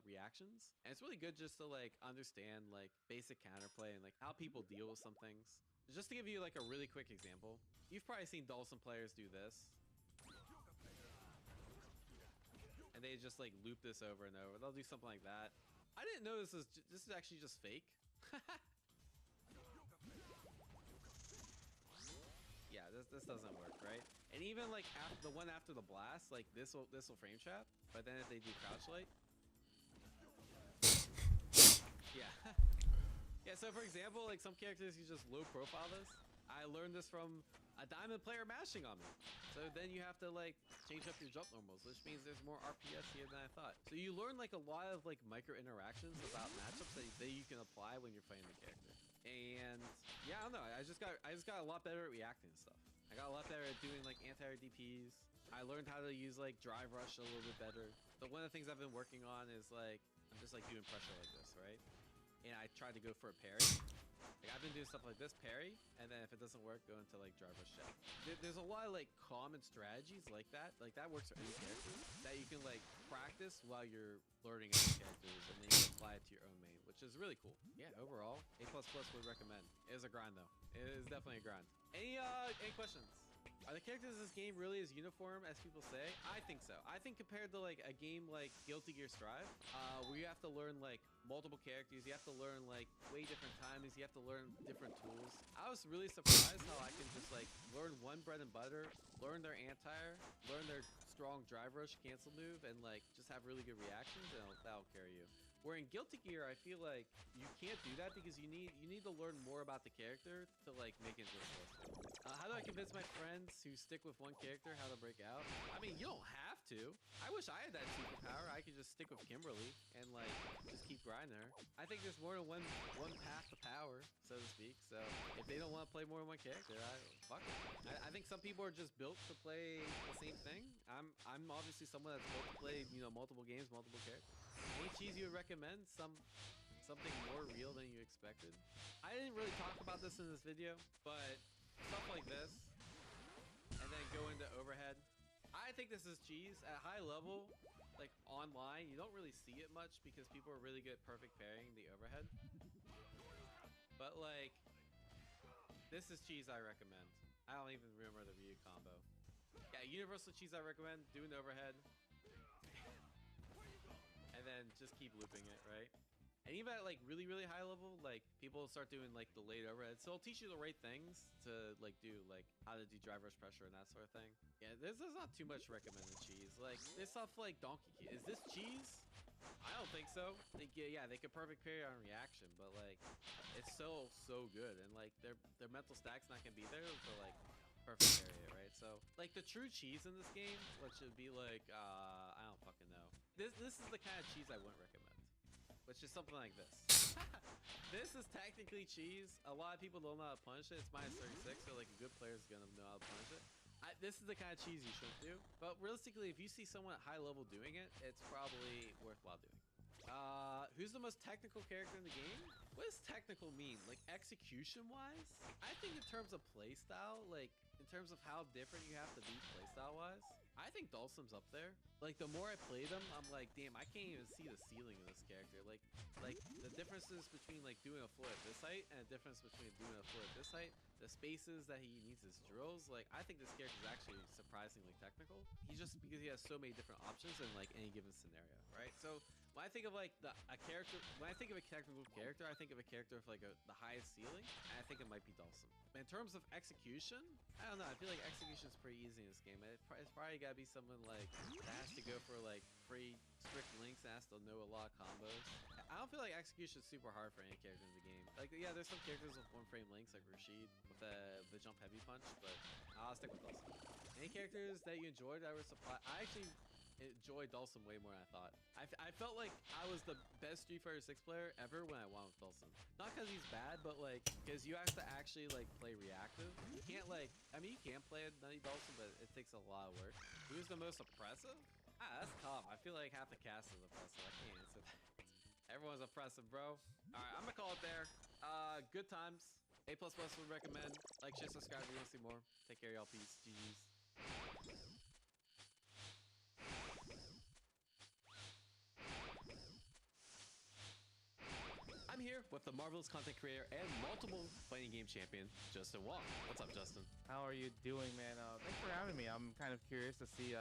reactions. And it's really good just to like understand like basic counterplay and like how people deal with some things. Just to give you like a really quick example, you've probably seen Dawson players do this. And they just like loop this over and over. They'll do something like that. I didn't know this is actually just fake. Yeah, this doesn't work, right? And even like the one after the blast, like this will frame trap, but then if they do crouch light, yeah. Yeah, so for example, like some characters you just low profile this. I learned this from a Diamond player mashing on me. So then you have to like change up your jump normals, which means there's more RPS here than I thought. So you learn like a lot of like micro interactions about matchups that you can apply when you're playing the character. And yeah, I don't know. I just got a lot better at reacting to stuff. I got a lot better at doing like anti-air DPs. I learned how to use like drive rush a little bit better. But one of the things I've been working on is like I'm just like doing pressure like this, right? And I tried to go for a parry. Like I've been doing stuff like this, parry, and then if it doesn't work, go into like drive rush check. There's a lot of like common strategies like that. Like that works for any character that you can like practice while you're learning other characters, and then you can apply it to your own main, which is really cool. Yeah, overall, A++ would recommend. It is a grind though. It is definitely a grind. Any questions? Are the characters in this game really as uniform as people say? I think so. I think compared to like a game like Guilty Gear Strive, where you have to learn like multiple characters, you have to learn like way different timings, you have to learn different tools. I was really surprised how I can just like learn one bread and butter, learn their anti-air, learn their strong drive rush cancel move, and like just have really good reactions, and that'll carry you. Where in Guilty Gear, I feel like you can't do that because you need to learn more about the character to like make it successful. How do I convince my friends who stick with one character how to break out? I mean, you don't have to. I wish I had that superpower. I could just stick with Kimberly and like just keep grinding her. I think there's more than one path to power, so to speak. So if they don't want to play more than one character, fuck it. I think some people are just built to play the same thing. I'm obviously someone that's built to play, you know, multiple games, multiple characters. Any cheese you would recommend? Something more real than you expected? I didn't really talk about this in this video, but stuff like this, and then go into overhead. I think this is cheese at high level, like online. You don't really see it much because people are really good at perfect pairing the overhead. But like, this is cheese I recommend. I don't even remember the Ryu combo. Yeah, universal cheese I recommend. Do an overhead. And then just keep looping it, right? And even at like really high level, like people start doing like delayed overhead. So it'll teach you the right things to like do, like how to do driver's pressure and that sort of thing. Yeah, there's not too much recommended cheese. Like this stuff like Donkey Kong. Is this cheese? I don't think so. Yeah, they could perfect parry on reaction, but like it's so good, and like their mental stack's not gonna be there to like perfect parry it, right? So like the true cheese in this game, which would be like I don't fucking know. This is the kind of cheese I wouldn't recommend. Which is something like this. This is technically cheese. A lot of people don't know how to punish it. It's minus 36, so like a good player is gonna know how to punish it. This is the kind of cheese you shouldn't do. But realistically, if you see someone at high level doing it, it's probably worthwhile doing. Who's the most technical character in the game? What does technical mean? Like execution-wise? I think in terms of playstyle, like in terms of how different you have to be playstyle-wise, I think Dhalsim's up there. Like the more I play them, I'm like, damn, I can't even see the ceiling of this character. Like the differences between like doing a floor at this height and the difference between doing a floor at this height, the spaces that he needs his drills, like I think this character is actually surprisingly technical. He's just because he has so many different options in like any given scenario, right? So when I think of like a character, when I think of a technical character, I think of a character with like the highest ceiling, and I think it might be Dhalsim. In terms of execution, I don't know. I feel like execution is pretty easy in this game. It's probably gotta be someone like that has to go for like free strict links and has to know a lot of combos. I don't feel like execution is super hard for any character in the game. Like yeah, there's some characters with one frame links like Rashid with the jump heavy punch, but I'll stick with Dhalsim. Any characters that you enjoyed that were supplied? I actually enjoyed Dhalsim way more than I thought. I felt like I was the best Street Fighter 6 player ever when I won with Dhalsim. Not because he's bad, but like because you have to actually like play reactive. You can't like, I mean you can play a nutty Dhalsim, but it takes a lot of work. Who's the most oppressive? That's tough. I feel like half the cast is oppressive. I can't answer that. Everyone's oppressive, bro. Alright, I'm gonna call it there. Good times. A++ would recommend. Like, share, subscribe if you want to see more. Take care, y'all. Peace. GG's. I'm here with the marvelous content creator and multiple fighting game champion, Justin Wong. What's up, Justin? How are you doing, man? Thanks for having me. I'm kind of curious to see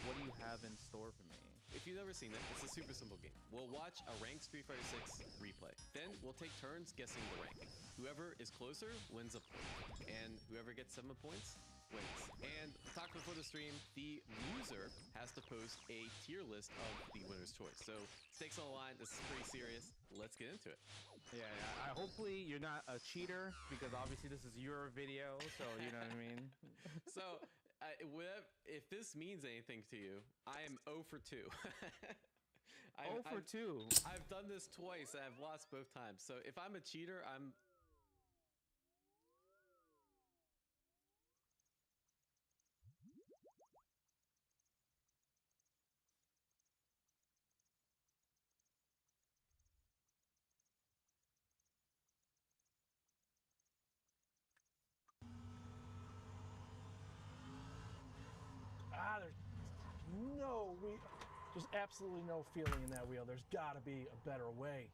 what do you have in store for me. If you've never seen it, it's a super simple game. We'll watch a ranked Street Fighter 6 replay. Then we'll take turns guessing the rank. Whoever is closer wins a point, and whoever gets 7 points wins. And talk before the stream, the loser has to post a tier list of the winner's choice. So stakes on the line. This is pretty serious. Let's get into it. Yeah. Hopefully you're not a cheater because obviously this is your video, so you know what I mean. So if this means anything to you, I am 0 for 2. 0 for 2. I've done this twice and I've lost both times. So if I'm a cheater, I'm... There's absolutely no feeling in that wheel. There's got to be a better way.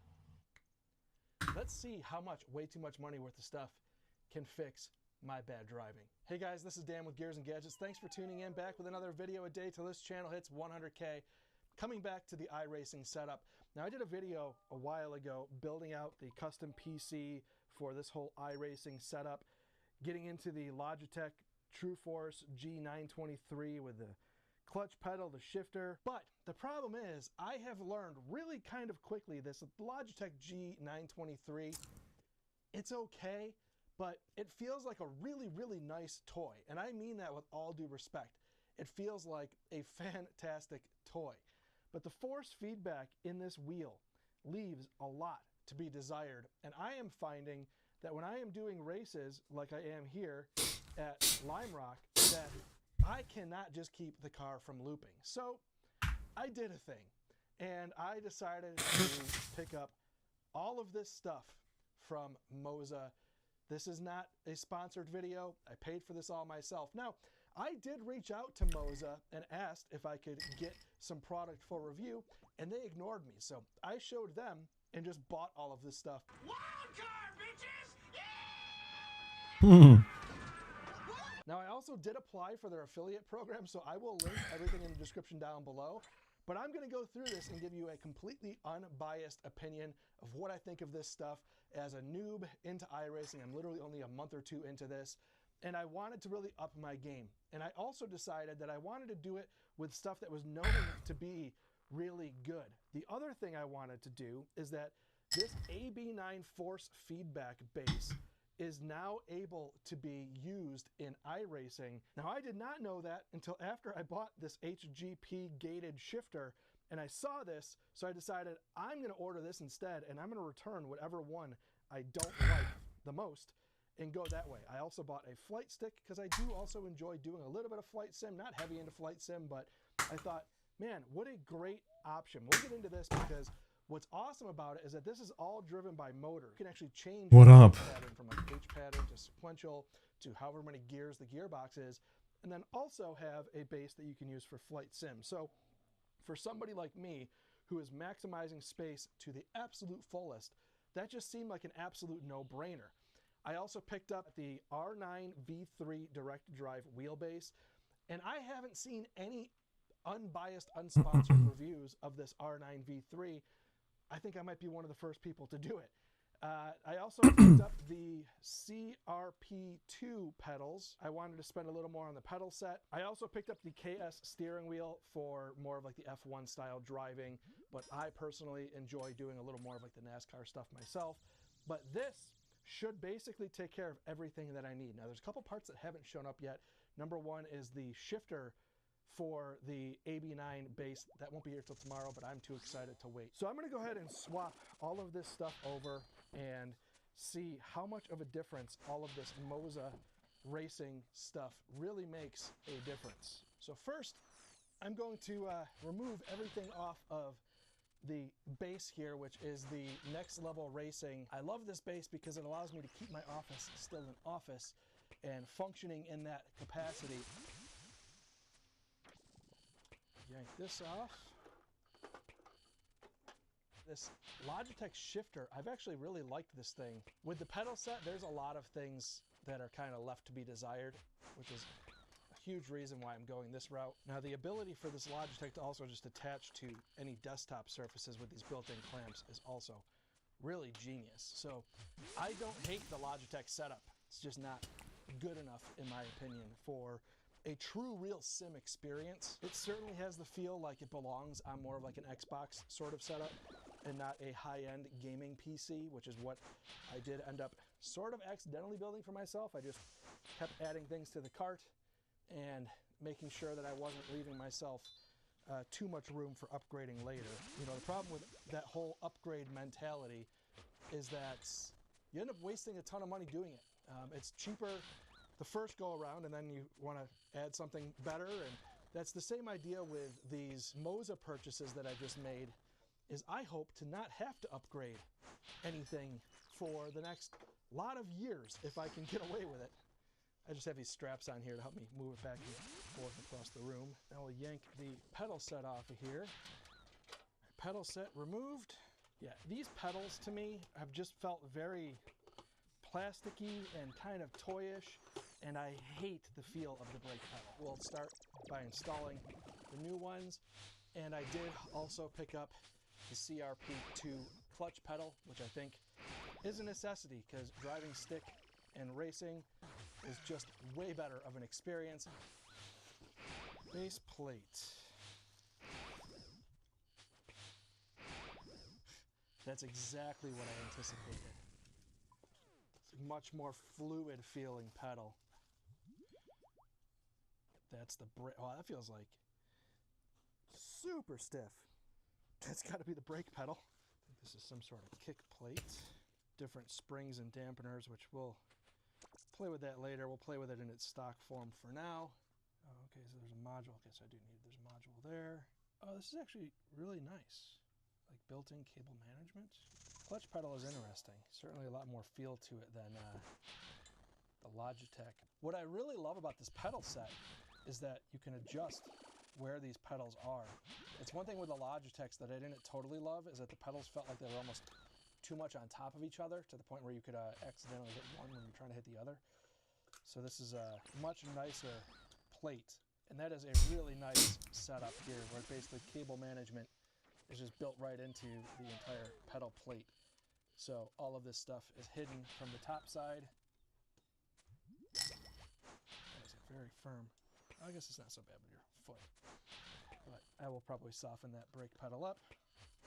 Let's see how much way too much money worth of stuff can fix my bad driving. Hey guys, this is Dan with Gears and Gadgets. Thanks for tuning in, back with another video a day till this channel hits 100K. Coming back to the iRacing setup. Now I did a video a while ago building out the custom PC for this whole iRacing setup, getting into the Logitech TrueForce G923 with the clutch pedal, the shifter. But the problem is I have learned really kind of quickly this Logitech G923, it's okay, but it feels like a really, really nice toy. And I mean that with all due respect. It feels like a fantastic toy. But the force feedback in this wheel leaves a lot to be desired. And I am finding that when I am doing races like I am here at Lime Rock, that I cannot just keep the car from looping. So I did a thing, and I decided to pick up all of this stuff from Moza. This is not a sponsored video. I paid for this all myself. Now, I did reach out to Moza and asked if I could get some product for review, and they ignored me. So I showed them and just bought all of this stuff. Wild card, bitches! Yeah! Now, I also did apply for their affiliate program, so I will link everything in the description down below. But I'm going to go through this and give you a completely unbiased opinion of what I think of this stuff as a noob into iRacing. I'm literally only a month or two into this, and I wanted to really up my game. And I also decided that I wanted to do it with stuff that was known to be really good. The other thing I wanted to do is that this AB9 force feedback base is now able to be used in iRacing. Now, I did not know that until after I bought this HGP gated shifter, and I saw this, so I decided I'm gonna order this instead, and I'm gonna return whatever one I don't like the most and go that way. I also bought a flight stick because I do also enjoy doing a little bit of flight sim, not heavy into flight sim, but I thought, man, what a great option. We'll get into this because what's awesome about it is that this is all driven by motor. You can actually change What the up? pattern from like H pattern to sequential to however many gears the gearbox is, and then also have a base that you can use for flight sim. So for somebody like me who is maximizing space to the absolute fullest, that just seemed like an absolute no-brainer. I also picked up the R9 V3 direct drive wheelbase, and I haven't seen any unbiased, unsponsored reviews of this R9 V3. I think I might be one of the first people to do it. I also picked up the CRP2 pedals. I wanted to spend a little more on the pedal set. I also picked up the KS steering wheel for more of like the F1 style driving, but I personally enjoy doing a little more of like the NASCAR stuff myself. But this should basically take care of everything that I need. Now, there's a couple parts that haven't shown up yet. Number one is the shifter for the AB9 base. That won't be here till tomorrow, but I'm too excited to wait. So I'm gonna go ahead and swap all of this stuff over and see how much of a difference all of this Moza racing stuff really makes a difference. So first, I'm going to remove everything off of the base here, which is the Next Level Racing. I love this base because it allows me to keep my office still an office and functioning in that capacity. Yank this off. This Logitech shifter, I've actually really liked this thing. With the pedal set, there's a lot of things that are kind of left to be desired, which is a huge reason why I'm going this route. Now, the ability for this Logitech to also just attach to any desktop surfaces with these built-in clamps is also really genius. So I don't hate the Logitech setup. It's just not good enough, in my opinion, for a true real sim experience. It certainly has the feel like it belongs on more of like an Xbox sort of setup and not a high-end gaming PC, which is what I did end up sort of accidentally building for myself. I just kept adding things to the cart and making sure that I wasn't leaving myself too much room for upgrading later. You know, the problem with that whole upgrade mentality is that you end up wasting a ton of money doing it. It's cheaper the first go around, and then you want to add something better. And that's the same idea with these Moza purchases that I just made, is I hope to not have to upgrade anything for the next lot of years if I can get away with it. I just have these straps on here to help me move it back and forth across the room. Now we'll yank the pedal set off of here. Pedal set removed. Yeah, these pedals to me have just felt very plasticky and kind of toyish, and I hate the feel of the brake pedal. We'll start by installing the new ones, and I did also pick up the CRP2 clutch pedal, which I think is a necessity because driving stick and racing is just way better of an experience. Base plate. That's exactly what I anticipated. It's a much more fluid feeling pedal. That's the brake. Oh, that feels like super stiff. That's got to be the brake pedal. I think this is some sort of kick plate. Different springs and dampeners, which we'll play with that later. We'll play with it in its stock form for now. Oh, okay, so there's a module. Okay, so I do need, there's a module there. Oh, this is actually really nice. Like built-in cable management. Clutch pedal is interesting. Certainly a lot more feel to it than the Logitech. What I really love about this pedal set is that you can adjust where these pedals are. It's one thing with the Logitechs that I didn't totally love is that the pedals felt like they were almost too much on top of each other to the point where you could accidentally hit one when you're trying to hit the other. So this is a much nicer plate, and that is a really nice setup here where basically cable management is just built right into the entire pedal plate. So all of this stuff is hidden from the top side. That is very firm. I guess it's not so bad with your foot, but I will probably soften that brake pedal up.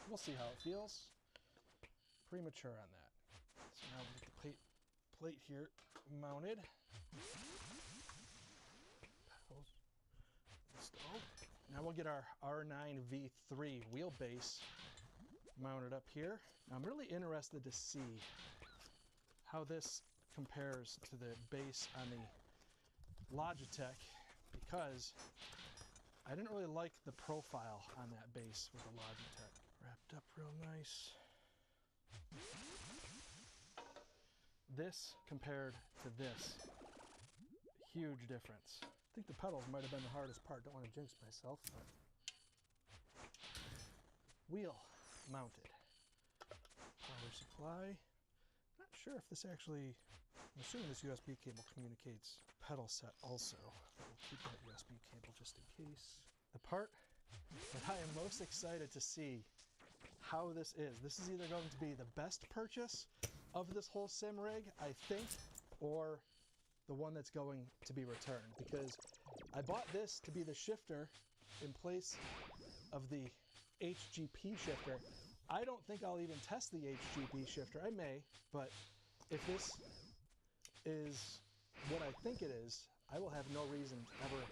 We'll see how it feels. Premature on that. So now we'll get the plate here mounted. Pedals installed. Now we'll get our R9 V3 wheelbase mounted up here. Now I'm really interested to see how this compares to the base on the Logitech, because I didn't really like the profile on that base with the Logitech. Wrapped up real nice. This compared to this, huge difference. I think the pedals might have been the hardest part. Don't want to jinx myself, but wheel mounted. Power supply. Not sure if this actually, I'm assuming this USB cable communicates pedal set also. We'll keep that USB cable just in case. The part that I am most excited to see how this is either going to be the best purchase of this whole sim rig, I think, or the one that's going to be returned, because I bought this to be the shifter in place of the HGP shifter. I don't think I'll even test the HGP shifter. I may, but if this is what I think it is, I will have no reason to ever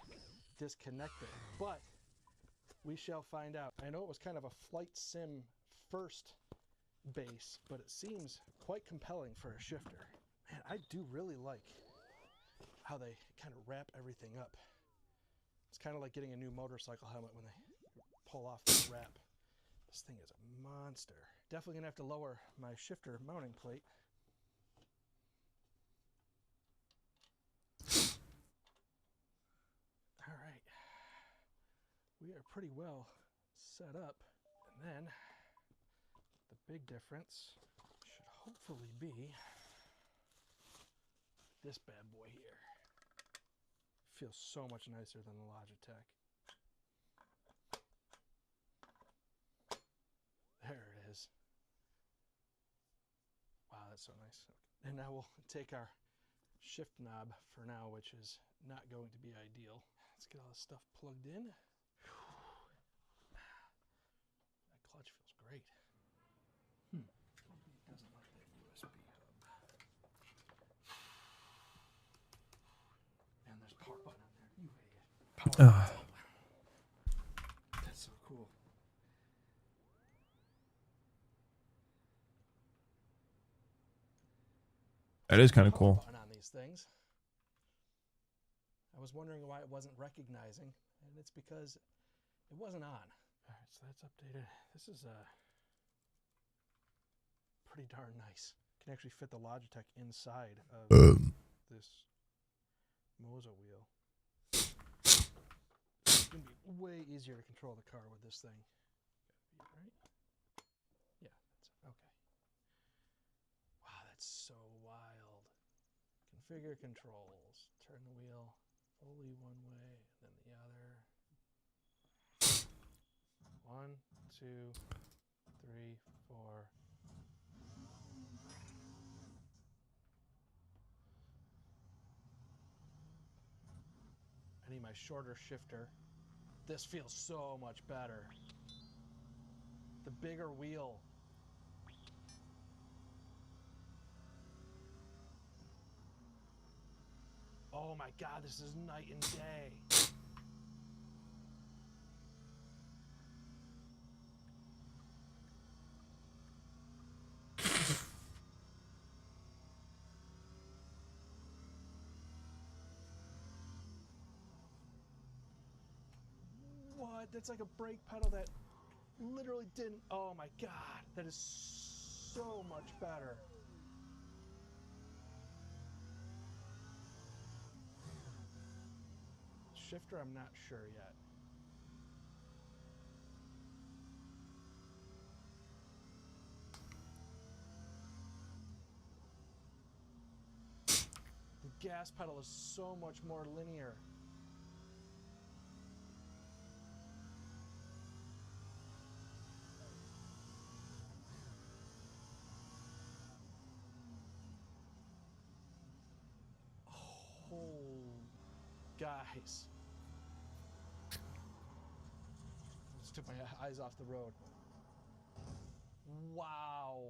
disconnect it. But we shall find out. I know it was kind of a flight sim first base, but it seems quite compelling for a shifter. Man, I do really like how they kind of wrap everything up. It's kind of like getting a new motorcycle helmet when they pull off the wrap. This thing is a monster. Definitely gonna have to lower my shifter mounting plate. All right, we are pretty well set up. And then the big difference should hopefully be this bad boy here. Feels so much nicer than the Logitech. There it is. Wow, that's so nice. Okay. And now we'll take our shift knob for now, which is not going to be ideal. Let's get all this stuff plugged in. That clutch feels great. Maybe it doesn't like that USB hub. And there's power button on there. You idiot. Power button. That's so cool. That is kind of cool. Button on these things. I was wondering why it wasn't recognizing, and it's because it wasn't on. All right, so that's updated. This is pretty darn nice. Can actually fit the Logitech inside of this Moza wheel. It's gonna be way easier to control the car with this thing. Gotta be right. Yeah, that's it. Okay. Wow, that's so wild. Configure controls. Turn the wheel fully one way, then the other. 1, 2, 3, 4. I need my shorter shifter This feels so much better. The bigger wheel. Oh my God, this is night and day. What? That's like a brake pedal that literally didn't. Oh my God, that is so much better. Shifter, I'm not sure yet. The gas pedal is so much more linear. Oh, guys. Just took my eyes off the road. Wow.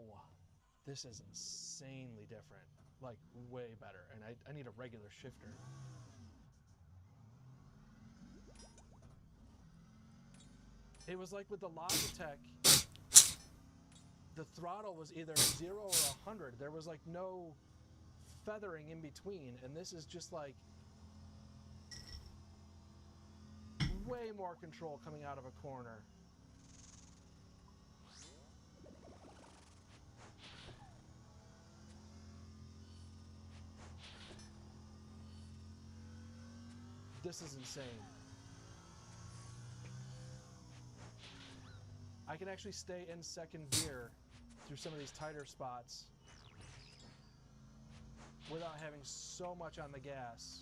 This is insanely different. Like, way better. And I need a regular shifter. It was like with the Logitech, the throttle was either 0 or 100. There was like no feathering in between. And this is just like way more control coming out of a corner. This is insane. I can actually stay in second gear through some of these tighter spots without having so much on the gas.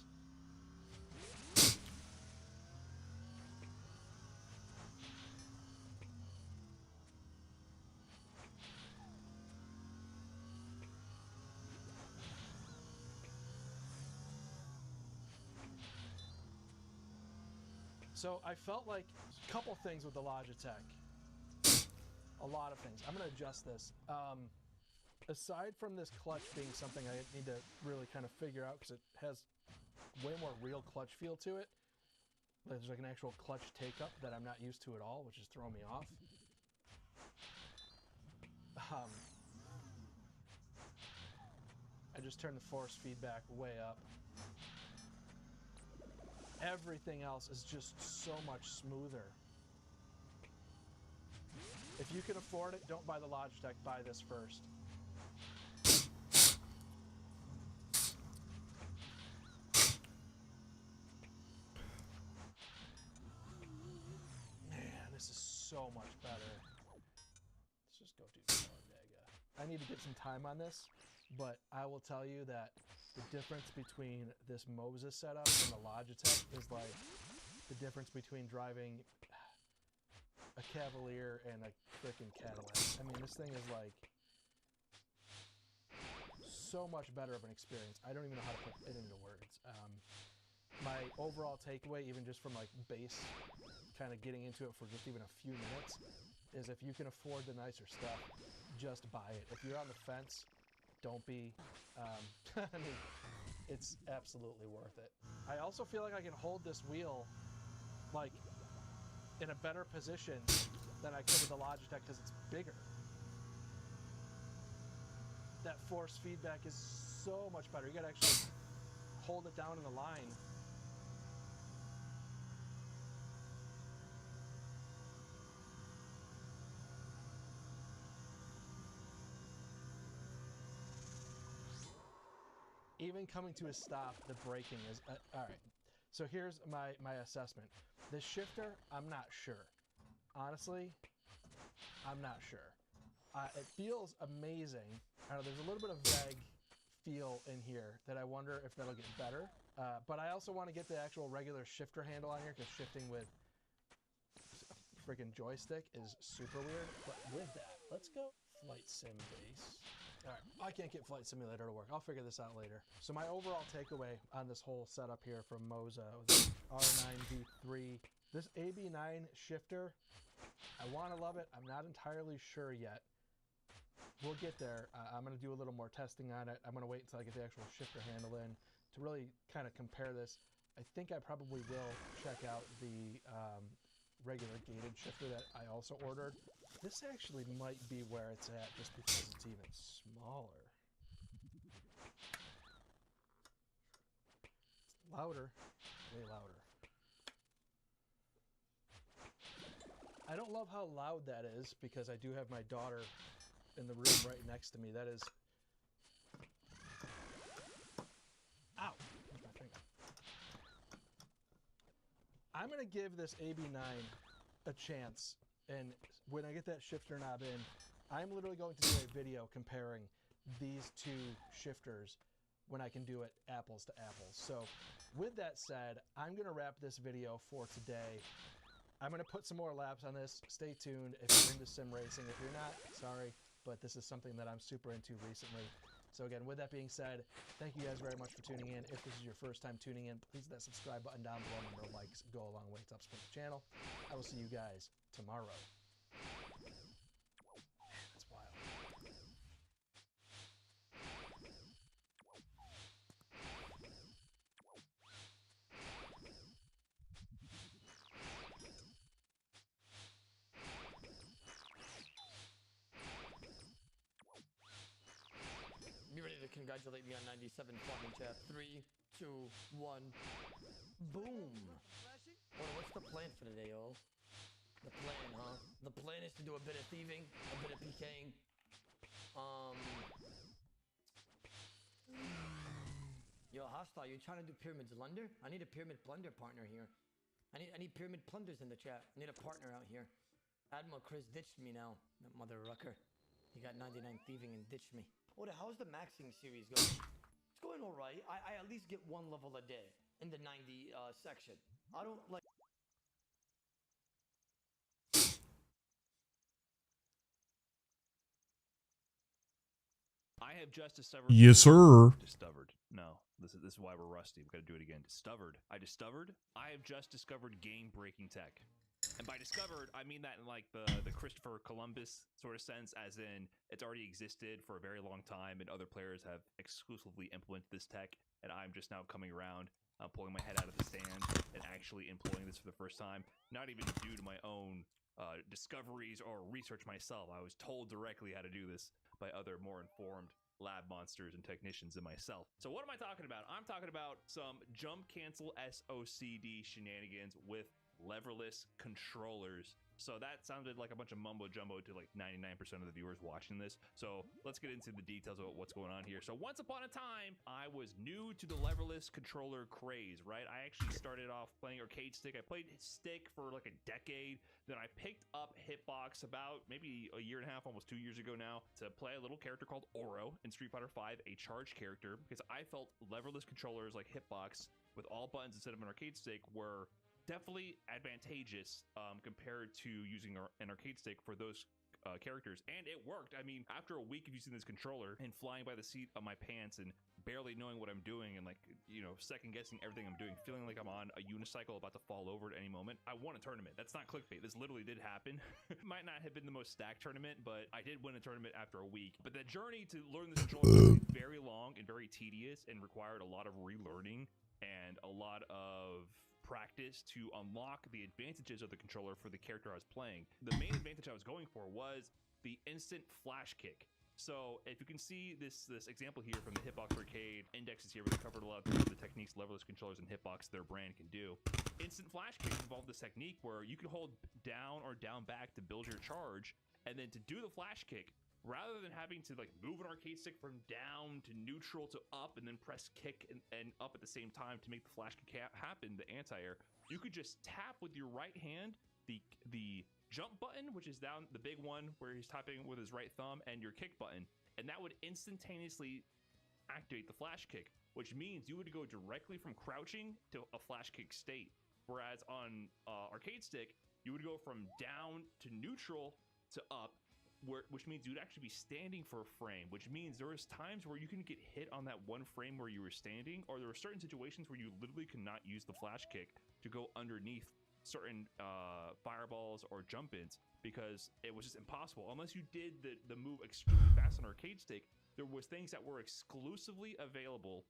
So I felt like a couple things with the Logitech. A lot of things. I'm going to adjust this. Aside from this clutch being something I need to really kind of figure out because it has way more real clutch feel to it. There's like an actual clutch take-up that I'm not used to at all, which is throwing me off. I just turned the force feedback way up. Everything else is just so much smoother. If you can afford it, don't buy the Logitech, buy this first. Man, this is so much better. Let's just go do Talladega. I need to get some time on this, but I will tell you that the difference between this Moses setup and the Logitech is like the difference between driving a Cavalier and a freaking Cadillac. I mean, this thing is like so much better of an experience. I don't even know how to put it into words. My overall takeaway, even just from like base kind of getting into it for just even a few minutes, is if you can afford the nicer stuff, just buy it. If you're on the fence, don't be. I mean, it's absolutely worth it. I also feel like I can hold this wheel like in a better position than I could with the Logitech because it's bigger. That force feedback is so much better. You gotta actually hold it down in the line. Even coming to a stop, the braking is all right. So here's my assessment. The shifter, I'm not sure. Honestly, I'm not sure. It feels amazing. I don't know, there's a little bit of vague feel in here that I wonder if that'll get better. But I also want to get the actual regular shifter handle on here because shifting with freaking joystick is super weird. But with that, let's go Flight Sim base. All right, I can't get Flight Simulator to work. I'll figure this out later. So my overall takeaway on this whole setup here from Moza with the R9 V3, This AB9 shifter, I want to love it. I'm not entirely sure yet. We'll get there. I'm going to do a little more testing on it. I'm going to wait until I get the actual shifter handle in to really kind of compare this. I think I probably will check out the regular gated shifter that I also ordered. This actually might be where it's at just because it's even smaller. It's louder, way louder. I don't love how loud that is because I do have my daughter in the room right next to me. That is... Ow! Where's my finger? I'm going to give this AB9 a chance, and when I get that shifter knob in, I'm literally going to do a video comparing these two shifters when I can do it apples to apples. So with that said, I'm going to wrap this video for today. I'm going to put some more laps on this. Stay tuned if you're into sim racing. If you're not, sorry, but this is something that I'm super into recently. So again, with that being said, thank you guys very much for tuning in. If this is your first time tuning in, please hit that subscribe button down below. Number of likes go a long way to help support the channel. I will see you guys tomorrow. That's wild. Be ready to congratulate me on 97 fucking chat. 3, 2, 1. Boom. What's the plan for today, yo? The plan, huh? The plan is to do a bit of thieving, a bit of PKing. Yo, Hostile, you trying to do Pyramid Plunder? I need a Pyramid Plunder partner here. I need Pyramid Plunders in the chat. I need a partner out here. Admiral Chris ditched me now. That mother rucker. He got 99 thieving and ditched me. What the hell's the maxing series going? It's going all right. I at least get one level a day in the 90 section. I don't like. I have just discovered. Yes, sir. Discovered. No, this is why we're rusty. We've got to do it again. Discovered. I have just discovered game-breaking tech. And by discovered, I mean that in like the Christopher Columbus sort of sense, as in it's already existed for a very long time and other players have exclusively implemented this tech, and I'm just now coming around, pulling my head out of the sand and actually employing this for the first time, not even due to my own discoveries or research myself. I was told directly how to do this by other more informed lab monsters and technicians than myself. So what am I talking about? I'm talking about some jump cancel SOCD shenanigans with leverless controllers. So that sounded like a bunch of mumbo jumbo to like 99% of the viewers watching this. So let's get into the details about what's going on here. So once upon a time, I was new to the leverless controller craze, right? I actually started off playing arcade stick. I played stick for like a decade. Then I picked up Hitbox about maybe a year and a half, almost 2 years ago now, to play a little character called Oro in Street Fighter V, a charged character, because I felt leverless controllers like Hitbox with all buttons instead of an arcade stick were definitely advantageous compared to using an arcade stick for those characters, and it worked. I mean, after a week of using this controller and flying by the seat of my pants and barely knowing what I'm doing and, like, you know, second guessing everything I'm doing, feeling like I'm on a unicycle about to fall over at any moment, I won a tournament. That's not clickbait. This literally did happen. Might not have been the most stacked tournament, but I did win a tournament after a week. But the journey to learn this controller was very long and very tedious and required a lot of relearning and a lot of practice to unlock the advantages of the controller for the character I was playing. The main advantage I was going for was the instant flash kick. So if you can see this example here from the Hitbox Arcade indexes here, where they covered a lot of the techniques leverless controllers and Hitbox their brand can do. Instant flash kicks involve this technique where you can hold down or down back to build your charge, and then to do the flash kick, rather than having to like move an arcade stick from down to neutral to up and then press kick and up at the same time to make the flash kick happen, the anti-air, you could just tap with your right hand the jump button, which is down, the big one where he's tapping with his right thumb, and your kick button, and that would instantaneously activate the flash kick, which means you would go directly from crouching to a flash kick state. Whereas on arcade stick, you would go from down to neutral to up, which means you'd actually be standing for a frame, which means there was times where you can get hit on that one frame where you were standing, or there were certain situations where you literally could not use the flash kick to go underneath certain fireballs or jump-ins because it was just impossible. Unless you did the move extremely fast on arcade stick, there was things that were exclusively available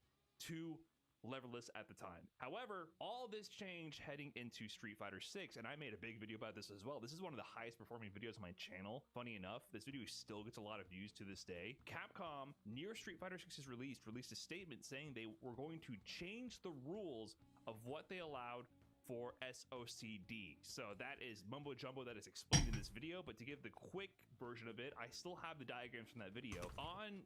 to leverless at the time. However, all this changed heading into Street Fighter 6, and I made a big video about this as well. This is one of the highest performing videos on my channel. Funny enough, this video still gets a lot of views to this day. Capcom, near Street Fighter 6's released a statement saying they were going to change the rules of what they allowed for SOCD. So that is mumbo jumbo that is explained in this video, but to give the quick version of it, I still have the diagrams from that video. On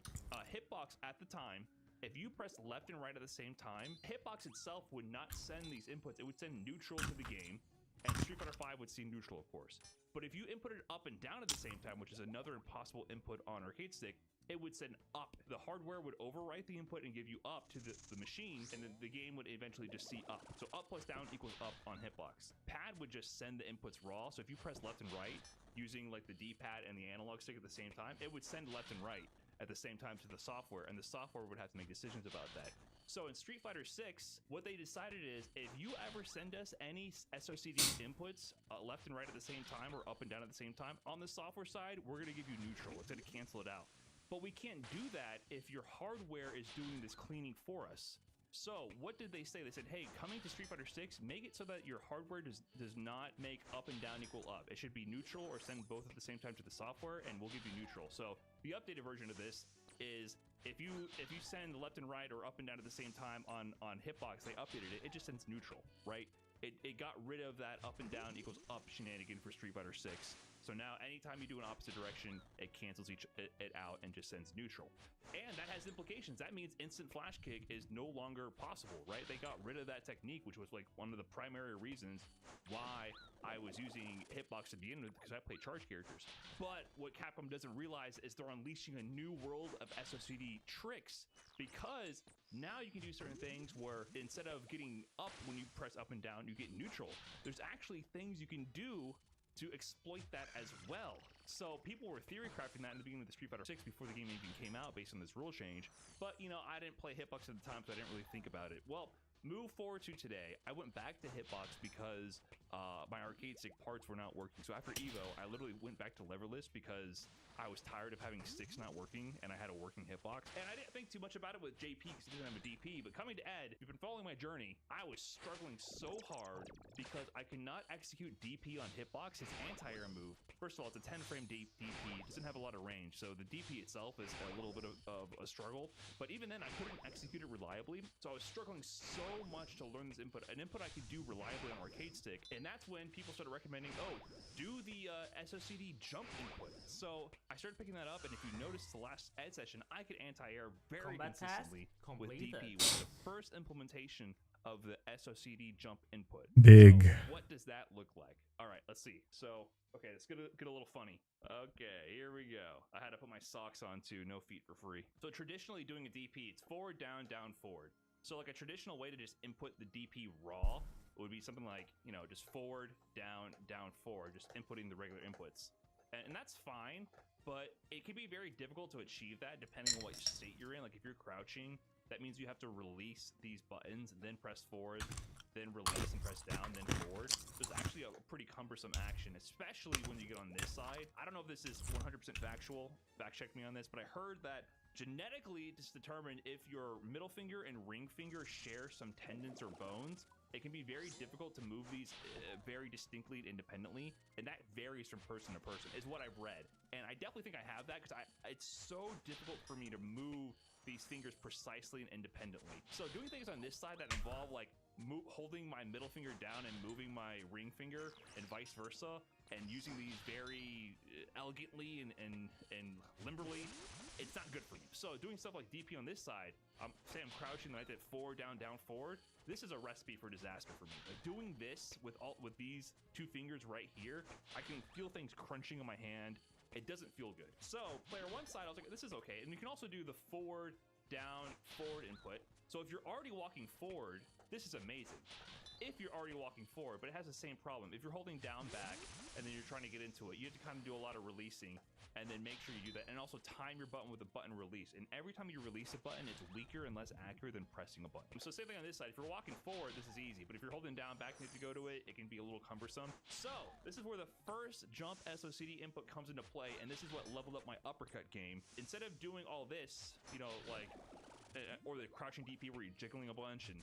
Hitbox at the time, if you press left and right at the same time, Hitbox itself would not send these inputs. It would send neutral to the game, and Street Fighter 5 would see neutral, of course. But if you inputted up and down at the same time, which is another impossible input on arcade stick, it would send up. The hardware would overwrite the input and give you up to the machine, and then the game would eventually just see up. So up plus down equals up on Hitbox. Pad would just send the inputs raw, so if you press left and right using like the D-pad and the analog stick at the same time, it would send left and right at the same time to the software, and the software would have to make decisions about that. So in Street Fighter 6, what they decided is, if you ever send us any SOCD inputs left and right at the same time or up and down at the same time, on the software side, we're gonna give you neutral. It's gonna cancel it out. But we can't do that if your hardware is doing this cleaning for us. So what did they say? They said, hey, coming to Street Fighter 6, make it so that your hardware does not make up and down equal up. It should be neutral or send both at the same time to the software, and we'll give you neutral. So the updated version of this is if you send left and right or up and down at the same time on Hitbox, they updated it. It just sends neutral, right? It got rid of that up and down equals up shenanigan for Street Fighter 6. So now anytime you do an opposite direction, it cancels it out and just sends neutral. And that has implications. That means instant flash kick is no longer possible, right? They got rid of that technique, which was like one of the primary reasons why I was using Hitbox to begin with, because I play charge characters. But what Capcom doesn't realize is they're unleashing a new world of SOCD tricks, because now you can do certain things where instead of getting up when you press up and down, you get neutral. There's actually things you can do to exploit that as well. So people were theory crafting that in the beginning of the Street Fighter 6 before the game even came out based on this rule change. But, you know, I didn't play Hitbox at the time, so I didn't really think about it. Well, move forward to today. I went back to Hitbox because my arcade stick parts were not working. So after Evo, I literally went back to leverless because I was tired of having sticks not working, and I had a working Hitbox. And I didn't think too much about it with JP because he doesn't have a DP, but coming to Ed, if you've been following my journey, I was struggling so hard because I could not execute DP on Hitbox, his anti-air move. First of all, it's a 10-frame DP, it doesn't have a lot of range, so the DP itself is a little bit of a struggle, but even then, I couldn't execute it reliably, so I was struggling so much to learn this input, an input I could do reliably on arcade stick, and that's when people started recommending, oh, do the SOCD jump input. So I started picking that up, and if you noticed the last Ed session, I could anti-air very consistently with DP, which was the first implementation of the SOCD jump input. Big. So what does that look like? All right, let's see. So, okay, let's get a little funny. Okay, here we go. I had to put my socks on too, no feet for free. So traditionally doing a DP, it's forward, down, forward. So like a traditional way to just input the DP raw would be something like, you know, just forward, down, forward, just inputting the regular inputs. And that's fine, but it can be very difficult to achieve that depending on what state you're in. Like if you're crouching, that means you have to release these buttons, then press forward, then release and press down, then forward. So it's actually a pretty cumbersome action, especially when you get on this side. I don't know if this is 100% factual, fact check me on this, but I heard that genetically it's determined if your middle finger and ring finger share some tendons or bones. It can be very difficult to move these very distinctly independently, and that varies from person to person, is what I've read. And I definitely think I have that because it's so difficult for me to move these fingers precisely and independently. So doing things on this side that involve like holding my middle finger down and moving my ring finger and vice versa, and using these very elegantly and limberly, it's not good for me. So doing stuff like DP on this side, say I'm crouching and I did forward, down, forward, this is a recipe for disaster for me. Like doing this with these two fingers right here, I can feel things crunching on my hand. It doesn't feel good. So player one side, I was like, this is okay. And you can also do the forward, down, forward input. So if you're already walking forward, this is amazing. if you're already walking forward, but it has the same problem. If you're holding down back and then you're trying to get into it, you have to kind of do a lot of releasing and then make sure you do that. And also time your button with a button release. And every time you release a button, it's weaker and less accurate than pressing a button. So same thing on this side. If you're walking forward, this is easy. But if you're holding down back and you have to go to it, it can be a little cumbersome. So this is where the first jump SOCD input comes into play. And this is what leveled up my uppercut game. Instead of doing all this, you know, like... or the crouching DP where you're jiggling a bunch, and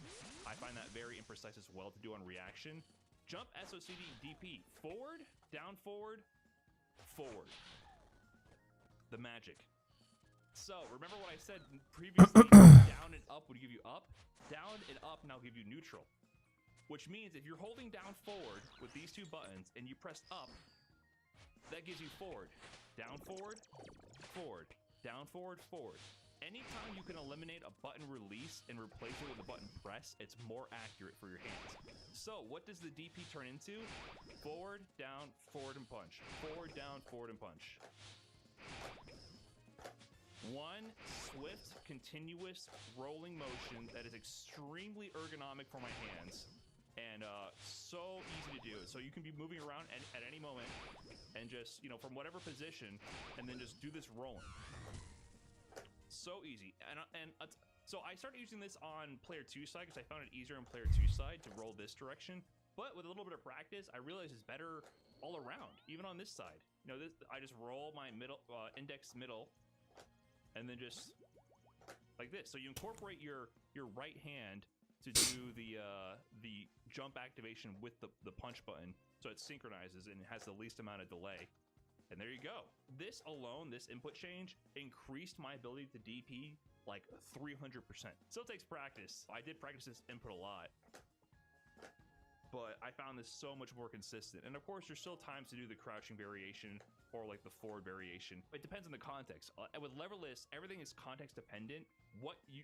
I find that very imprecise as well to do on reaction. Jump SOCD DP, forward, down, forward, forward. The magic. So remember what I said previously, down and up would give you up, down and up now give you neutral. Which means if you're holding down forward with these two buttons and you press up, that gives you forward, down, forward, forward, down, forward, forward. Anytime you can eliminate a button release and replace it with a button press, it's more accurate for your hands. So what does the DP turn into? Forward, down, forward, and punch. Forward, down, forward, and punch. One swift, continuous rolling motion that is extremely ergonomic for my hands and so easy to do. So you can be moving around at any moment and just, you know, from whatever position, and then just do this rolling. So easy. So I started using this on player 2 side because I found it easier on player 2 side to roll this direction. But with a little bit of practice, I realized it's better all around, even on this side. You know, I just roll my middle, index middle, and then just like this. So you incorporate your right hand to do the jump activation with the punch button, so it synchronizes and it has the least amount of delay. And there you go. This alone, this input change, increased my ability to DP like 300%. Still takes practice. I did practice this input a lot, but I found this so much more consistent. And of course, there's still times to do the crouching variation or like the forward variation. It depends on the context. With leverless, everything is context dependent.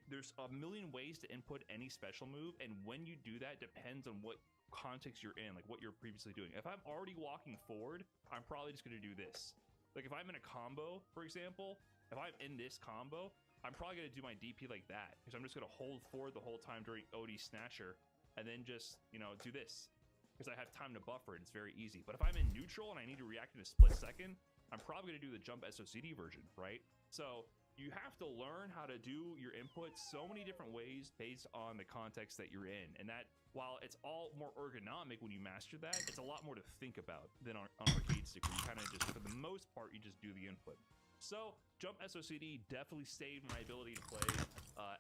There's a million ways to input any special move, and when you do that depends on what context you're in, like what you're previously doing. If I'm already walking forward, I'm probably just going to do this. Like if I'm in a combo, for example, if I'm in this combo, I'm probably going to do my DP like that, because I'm just going to hold forward the whole time during OD Snatcher and then just, you know, do this because I have time to buffer it. It's very easy. But if I'm in neutral and I need to react in a split second, I'm probably going to do the jump SOCD version, right? So you have to learn how to do your input so many different ways based on the context that you're in. And that, while it's all more ergonomic when you master that, it's a lot more to think about than on arcade stick, where you kind of just, for the most part, you just do the input. So jump SOCD definitely saved my ability to play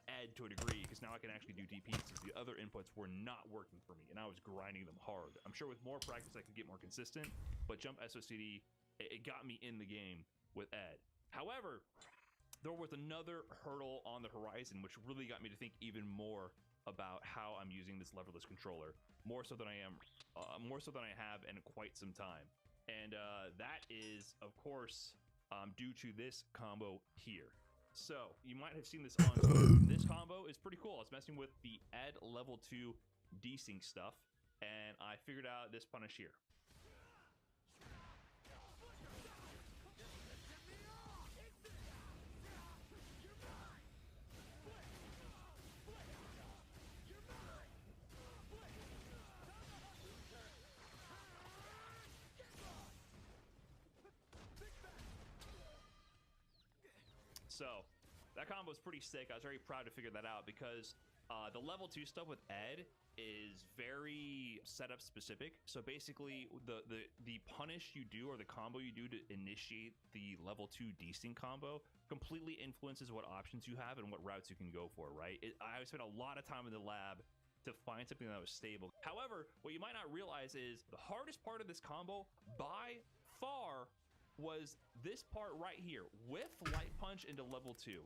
Ed to a degree, because now I can actually do DPs, because the other inputs were not working for me and I was grinding them hard. I'm sure with more practice I could get more consistent, but jump SOCD, it got me in the game with Ed. However, there was another hurdle on the horizon which really got me to think even more about how I'm using this leverless controller, more so than I have in quite some time. And that is, of course, due to this combo here. So you might have seen this on screen. This combo is pretty cool. I was messing with the Ed level 2 desync stuff, and I figured out this punish here. So that combo is pretty sick. I was very proud to figure that out, because the level 2 stuff with Ed is very setup specific. So basically the punish you do, or the combo you do to initiate the level 2 desync combo, completely influences what options you have and what routes you can go for, right? I spent a lot of time in the lab to find something that was stable. However, what you might not realize is the hardest part of this combo by far was this part right here, with light punch into level 2.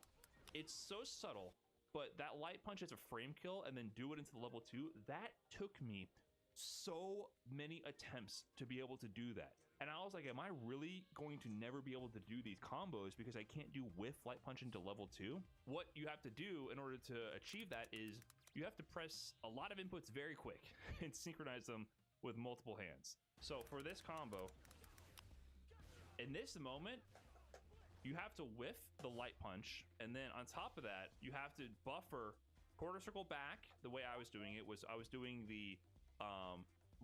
It's so subtle, but that light punch is a frame kill and then do it into the level 2. That took me so many attempts to be able to do that. And I was like, am I really going to never be able to do these combos because I can't do with light punch into level 2? What you have to do in order to achieve that is you have to press a lot of inputs very quick and synchronize them with multiple hands. So for this combo, in this moment, you have to whiff the light punch, and then on top of that, you have to buffer quarter circle back. The way I was doing it was I was doing the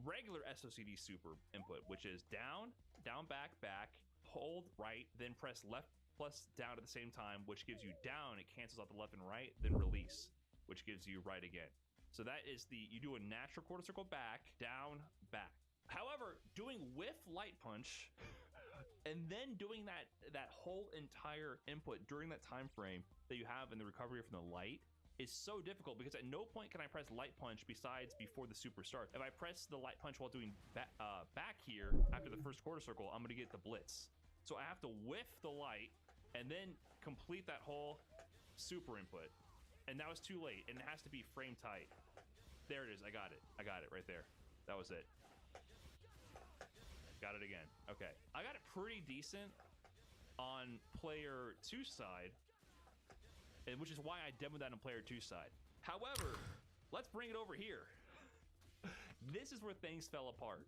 regular SOCD super input, which is down, down, back, back, hold right, then press left plus down at the same time, which gives you down. It cancels out the left and right, then release, which gives you right again. So that is you do a natural quarter circle back, down, back. However, doing with light punch and then doing that whole entire input during that time frame that you have in the recovery from the light is so difficult, because at no point can I press light punch besides before the super starts. If I press the light punch while doing back here after the first quarter circle, I'm gonna get the blitz. So I have to whiff the light and then complete that whole super input. And now it's too late, and it has to be frame tight. There it is. I got it right there. That was it. Got it again. Okay. I got it pretty decent on player 2 side, and which is why I demoed that on player 2 side. However, let's bring it over here. This is where things fell apart.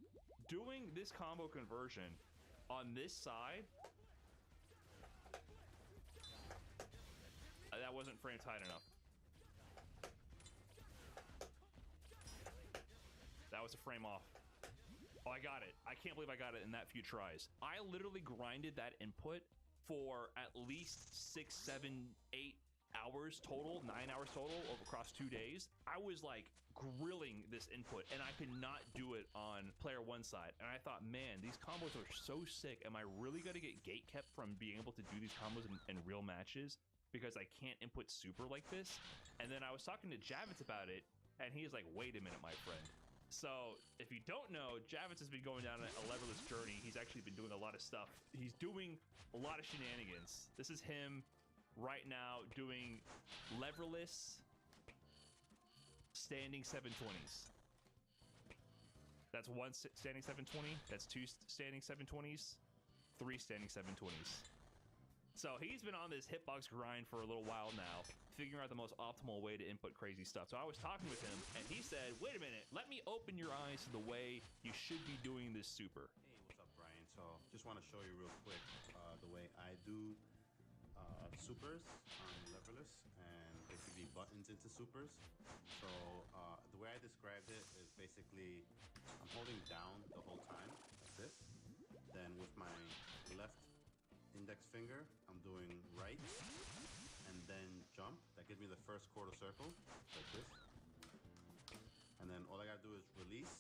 Doing this combo conversion on this side, that wasn't frame tight enough. That was a frame off. Oh, I got it. I can't believe I got it in that few tries. I literally grinded that input for at least 6, 7, 8 hours total, 9 hours total across 2 days. I was like grilling this input, and I could not do it on player 1 side. And I thought, man, these combos are so sick. Am I really gonna get gate kept from being able to do these combos in real matches because I can't input super like this? And then I was talking to Javits about it, and he's like, wait a minute, my friend. So if you don't know, Javits has been going down a leverless journey. He's actually been doing a lot of stuff. He's doing a lot of shenanigans. This is him right now doing leverless standing 720s. That's 1 standing 720. That's 2 standing 720s. 3 standing 720s. So he's been on this hitbox grind for a little while now, figuring out the most optimal way to input crazy stuff. So I was talking with him, and he said, wait a minute, let me open your eyes to the way you should be doing this super. Hey, what's up, Brian? So just want to show you real quick the way I do supers on leverless, and basically buttons into supers. So the way I described it is basically I'm holding down the whole time, like this. Then with my left index finger, I'm doing right, and then jump. That gives me the first quarter circle, like this. And then all I gotta do is release,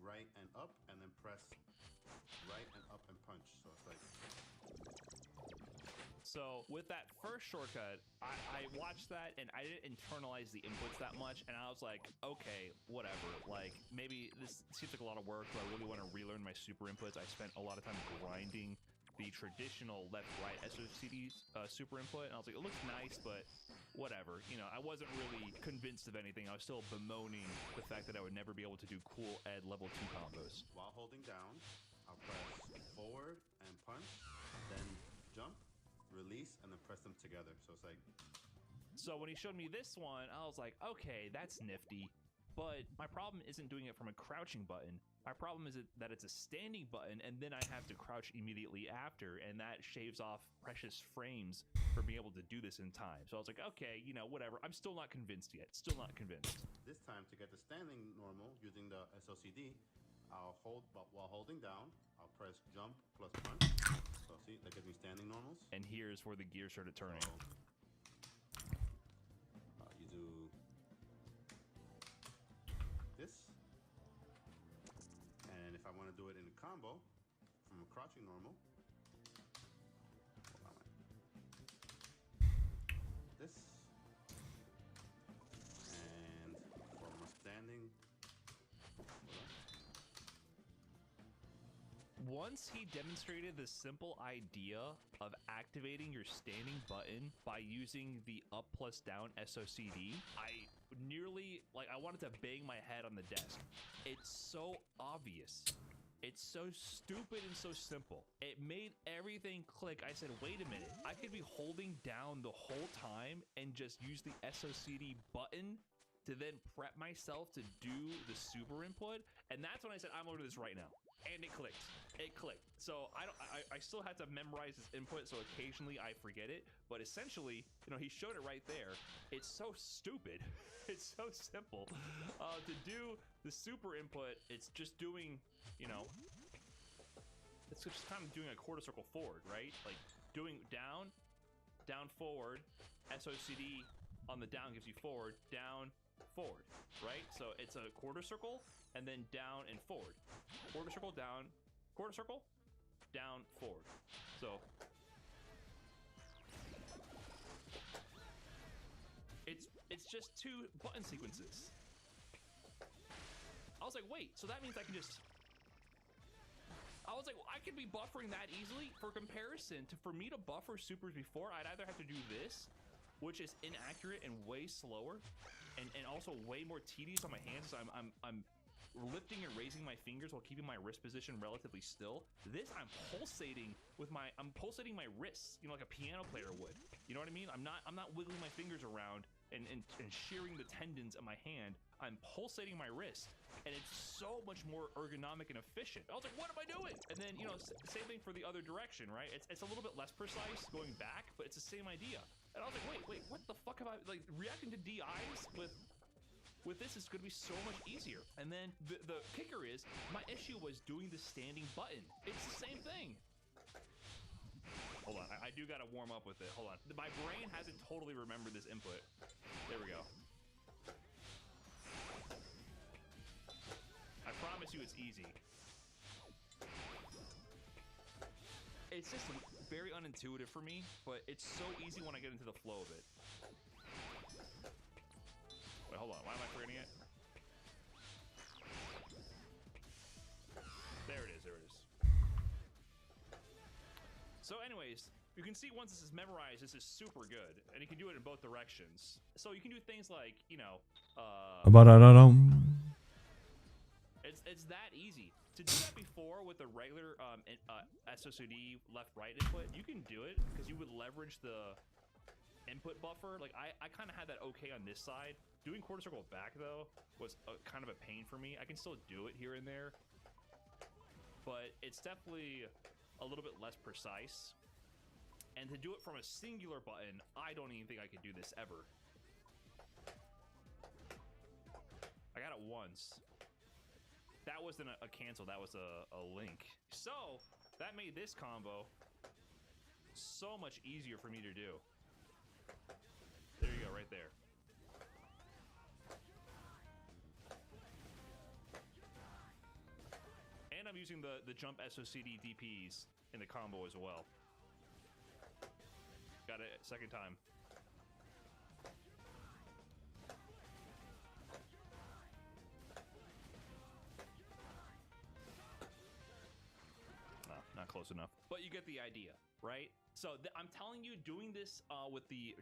right and up, and then press right and up and punch. So it's like. So with that first shortcut, I watched that and I didn't internalize the inputs that much, and I was like, okay, whatever. Like, maybe this seems like a lot of work, but I really want to relearn my super inputs. I spent a lot of time grinding the traditional left-right SOCD super input, and I was like, it looks nice, but whatever. You know, I wasn't really convinced of anything. I was still bemoaning the fact that I would never be able to do cool ed level 2 combos. While holding down, I'll press forward and punch, then jump, release, and then press them together. So it's like. So when he showed me this one, I was like, okay, that's nifty. But my problem isn't doing it from a crouching button. My problem is that it's a standing button, and then I have to crouch immediately after, and that shaves off precious frames for being able to do this in time. So I was like, okay, you know, whatever. I'm still not convinced yet. Still not convinced. This time, to get the standing normal using the SOCD, I'll hold, but while holding down, I'll press jump plus punch. So see, that gives me standing normals. And here's where the gears started turning. So, you do this. And if I want to do it in a combo from a crouching normal, this, and from a standing. Once he demonstrated the simple idea of activating your standing button by using the up plus down SOCD, I nearly, like, I wanted to bang my head on the desk. It's so obvious. It's so stupid and so simple. It made everything click. I said, wait a minute. I could be holding down the whole time and just use the SOCD button to then prep myself to do the super input. And that's when I said, I'm over this right now. and it clicked. It clicked. So I still had to memorize his input, so occasionally I forget it. But essentially, you know, he showed it right there. It's so stupid. It's so simple. To do the super input, it's just doing, you know, it's just kind of doing a quarter circle forward, right? Like doing down, down, forward. SOCD on the down gives you forward, down, forward, right? So it's a quarter circle and then down and forward. Quarter circle, down, quarter circle, down, forward. So it's just 2 button sequences. I was like, wait, so that means I can just... I was like, well, I could be buffering that easily. For comparison, for me to buffer supers before, I'd either have to do this, which is inaccurate and way slower, and also way more tedious on my hands. So I'm lifting and raising my fingers while keeping my wrist position relatively still. This, I'm pulsating my wrists, you know, like a piano player would. You know what I mean? I'm not wiggling my fingers around and shearing the tendons of my hand. I'm pulsating my wrist, and it's so much more ergonomic and efficient. I was like, what am I doing? And then, you know, same thing for the other direction, right? It's a little bit less precise going back, but it's the same idea. And I was like, wait, what the fuck have I, like, reacting to DIs with this is going to be so much easier. And then the kicker is, my issue was doing the standing button. It's the same thing. Hold on, I do got to warm up with it. Hold on. My brain hasn't totally remembered this input. There we go. I promise you it's easy. It's just very unintuitive for me, but it's so easy when I get into the flow of it. Wait, hold on. Why am I forgetting it? There it is. There it is. So anyways, you can see once this is memorized, this is super good. And you can do it in both directions. So you can do things like, you know... It's that easy. To do that before with a regular SOCD left-right input, you can do it because you would leverage the input buffer. Like I kind of had that okay on this side. Doing quarter circle back though was kind of a pain for me. I can still do it here and there, but it's definitely a little bit less precise. And to do it from a singular button, I don't even think I could do this ever. I got it once. That wasn't a cancel, that was a link. So, that made this combo so much easier for me to do. There you go, right there. And I'm using the jump SOCD DPs in the combo as well. Got it second time. Not close enough, but you get the idea, right? So I'm telling you, doing this with the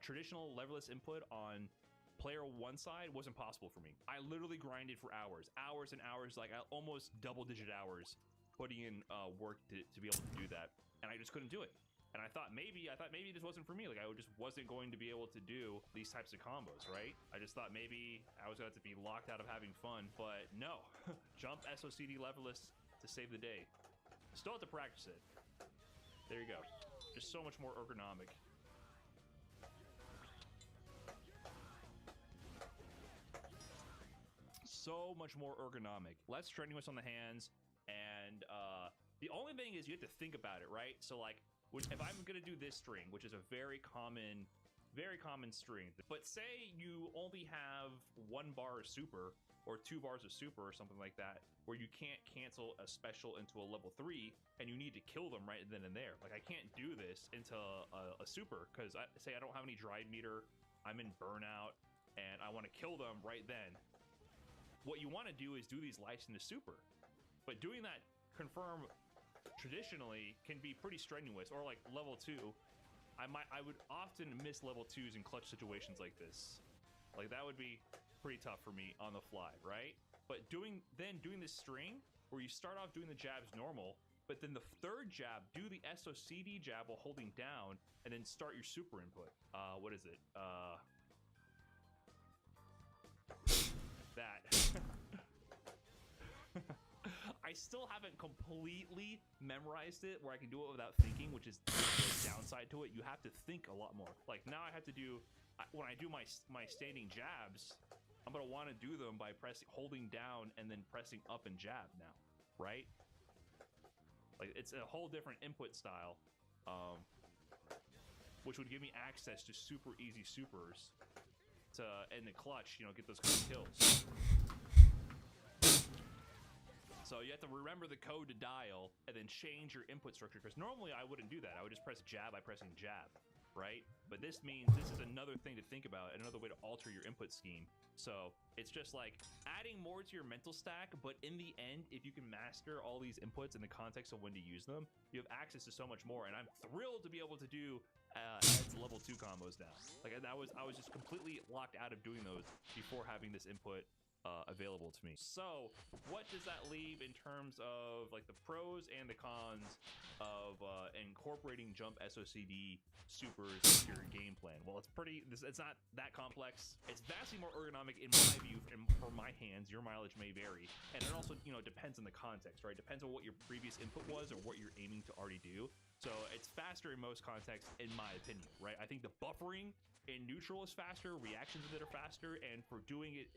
traditional leverless input on player one side wasn't possible for me. I literally grinded for hours and hours, like almost double-digit hours, putting in work to be able to do that, and I just couldn't do it. And I thought maybe this wasn't for me. Like I just wasn't going to be able to do these types of combos, right? I just thought maybe I was going to have to be locked out of having fun, but no. Jump SOCD leverless to save the day. Still have to practice it. There you go. Just so much more ergonomic. So much more ergonomic. Less strenuous on the hands, and the only thing is you have to think about it, right? So like, if I'm gonna do this string, which is a very common string, but say you only have 1 bar of super or 2 bars of super or something like that, where you can't cancel a special into a level 3 and you need to kill them right then and there. Like I can't do this into a super because I don't have any dried meter, I'm in burnout, and I want to kill them right then. What you want to do is do these lights into super, but doing that confirm traditionally can be pretty strenuous. Or like level 2, I would often miss level 2s in clutch situations like this. Like that would be pretty tough for me on the fly, right? But doing this string where you start off doing the jabs normal, but then the third jab, do the SOCD jab while holding down, and then start your super input. What is it? That. I I still haven't completely memorized it where I can do it without thinking, which is the downside to it. You have to think a lot more. Like now I have to do, when I do my standing jabs, I'm gonna want to do them by holding down and then pressing up and jab now, right? Like it's a whole different input style, which would give me access to super easy supers to, in the clutch, you know, get those kind of kills. So you have to remember the code to dial and then change your input structure, because normally I wouldn't do that. I would just press jab by pressing jab, right? But this means this is another thing to think about, another way to alter your input scheme. So it's just like adding more to your mental stack, but in the end, if you can master all these inputs in the context of when to use them, you have access to so much more. And I'm thrilled to be able to do Ed's level 2 combos now. Like I was just completely locked out of doing those before having this input available to me. So what does that leave in terms of like the pros and the cons of incorporating jump SOCD supers into your game plan? Well, it's not that complex. It's vastly more ergonomic in my view, and for my hands. Your mileage may vary, and it also, you know, depends on the context, right? Depends on what your previous input was or what you're aiming to already do. So it's faster in most contexts, in my opinion, right? I think the buffering in neutral is faster, reactions of it are faster, and for doing it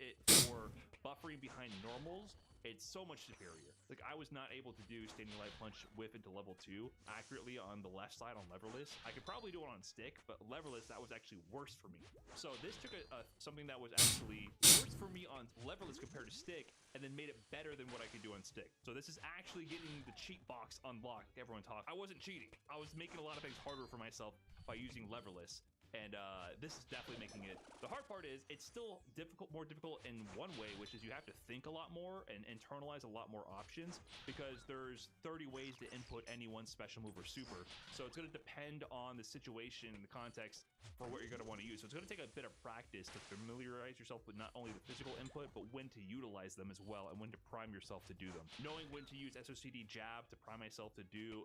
for buffering behind normals, it's so much superior. Like I was not able to do standing light punch whiff into level 2 accurately on the left side on leverless. I could probably do it on stick, but leverless, that was actually worse for me. So this took something that was actually worse for me on leverless compared to stick, and then made it better than what I could do on stick. So this is actually getting the cheat box unlocked. Everyone talks. I wasn't cheating. I was making a lot of things harder for myself by using leverless. And this is definitely making it. The hard part is it's still more difficult in one way, which is you have to think a lot more and internalize a lot more options, because there's 30 ways to input any one special move or super. So it's going to depend on the situation and the context for what you're going to want to use. So it's going to take a bit of practice to familiarize yourself with not only the physical input, but when to utilize them as well, and when to prime yourself to do them. Knowing when to use SOCD jab to prime myself to do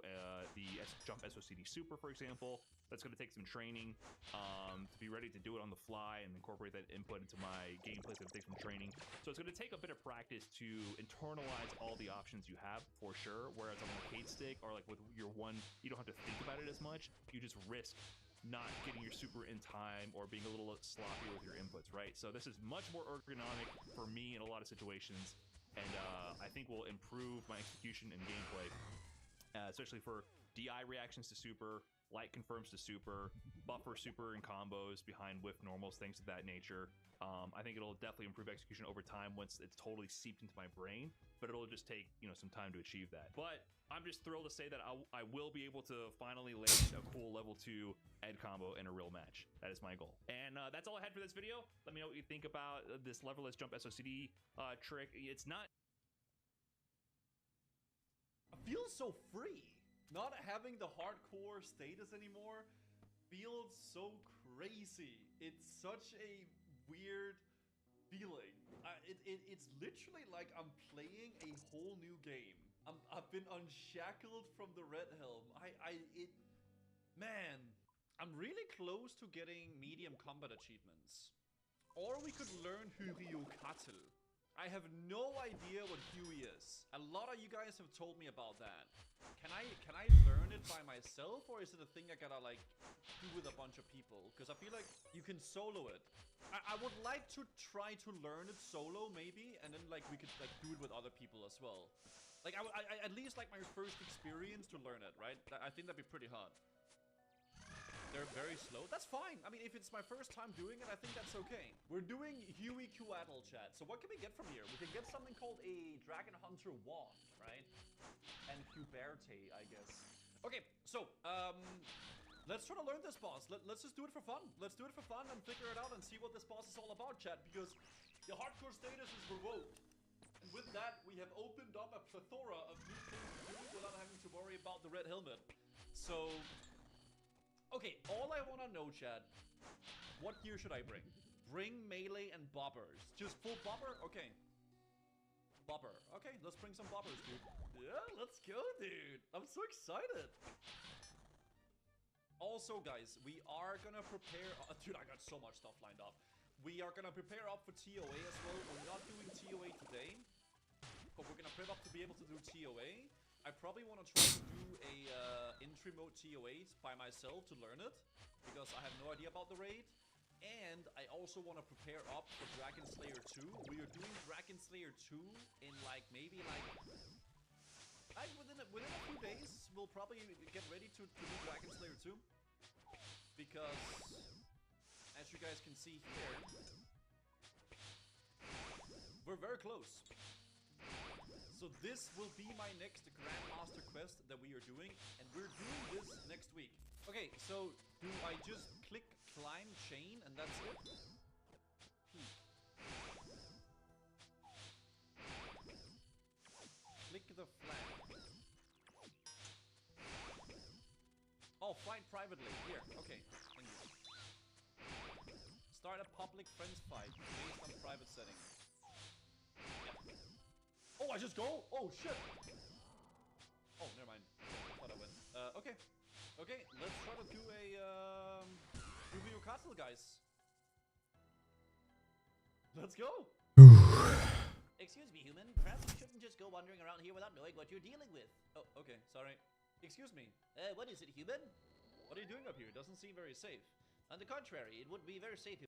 the jump SOCD super, for example, that's going to take some training. To be ready to do it on the fly and incorporate that input into my gameplay, it's going to take some training. So it's going to take a bit of practice to internalize all the options you have, for sure. Whereas on an arcade stick, or like with your one, you don't have to think about it as much. You just risk not getting your super in time or being a little sloppy with your inputs, right? So this is much more ergonomic for me in a lot of situations, and I think will improve my execution and gameplay, especially for DI reactions to super, light confirms to super, buffer super and combos behind whiff normals, things of that nature. I think it'll definitely improve execution over time once it's totally seeped into my brain, but it'll just take, you know, some time to achieve that. But I'm just thrilled to say that I will be able to finally land a cool level 2 Ed combo in a real match. That is my goal. And that's all I had for this video. Let me know what you think about this leverless jump SOCD trick. It's not... I feel so free. Not having the hardcore status anymore feels so crazy. It's such a weird feeling. It's literally like I'm playing a whole new game. I've been unshackled from the Red Helm. Man, I'm really close to getting medium combat achievements. Or we could learn Hyryukatsu. I have no idea what Huey is. A lot of you guys have told me about that. Can I learn it by myself, or is it a thing I gotta like do with a bunch of people? Because I feel like you can solo it. I would like to try to learn it solo maybe, and then like we could like do it with other people as well. Like I at least like my first experience to learn it, right? I think that'd be pretty hard. They're very slow. That's fine. I mean, if it's my first time doing it, I think that's okay. We're doing Huey Kuatl, chat. So what can we get from here? We can get something called a Dragon Hunter Wand, right? And Huberte, I guess. Okay, so, let's try to learn this boss. Let's just do it for fun. Let's do it for fun and figure it out and see what this boss is all about, chat. Because the hardcore status is revoked. And with that, we have opened up a plethora of new things to do without having to worry about the red helmet. So... okay, all I want to know, Chad, what gear should I bring? Bring melee and bobbers. Just full bobber? Okay. Bobber. Okay, let's bring some bobbers, dude. Yeah, let's go, dude. I'm so excited. Also, guys, we are gonna prepare... dude, I got so much stuff lined up. We are gonna prepare up for TOA as well. We're not doing TOA today. but we're gonna prep up to be able to do TOA. I probably want to try to do a entry mode TOA by myself to learn it, because I have no idea about the raid. And I also want to prepare up for Dragon Slayer 2. We are doing Dragon Slayer 2 in like maybe like within a few days. We'll probably get ready to do Dragon Slayer 2, because as you guys can see here, we're very close. So this will be my next Grandmaster quest that we are doing, and we're doing this next week. Okay, so do I just click climb chain and that's it? Click the flag. Oh, fight privately. Here, okay. Thank you. Start a public friends fight based on private setting. Yeah. Oh, I just go? Oh, shit. Oh, never mind. I thought I went. Okay. Okay, let's try to do a, Yu-Gi-Oh! Castle, guys. Let's go. Excuse me, human. Perhaps you shouldn't just go wandering around here without knowing what you're dealing with. Oh, okay, sorry. Excuse me. What is it, human? What are you doing up here? It doesn't seem very safe. On the contrary, it would be very safe.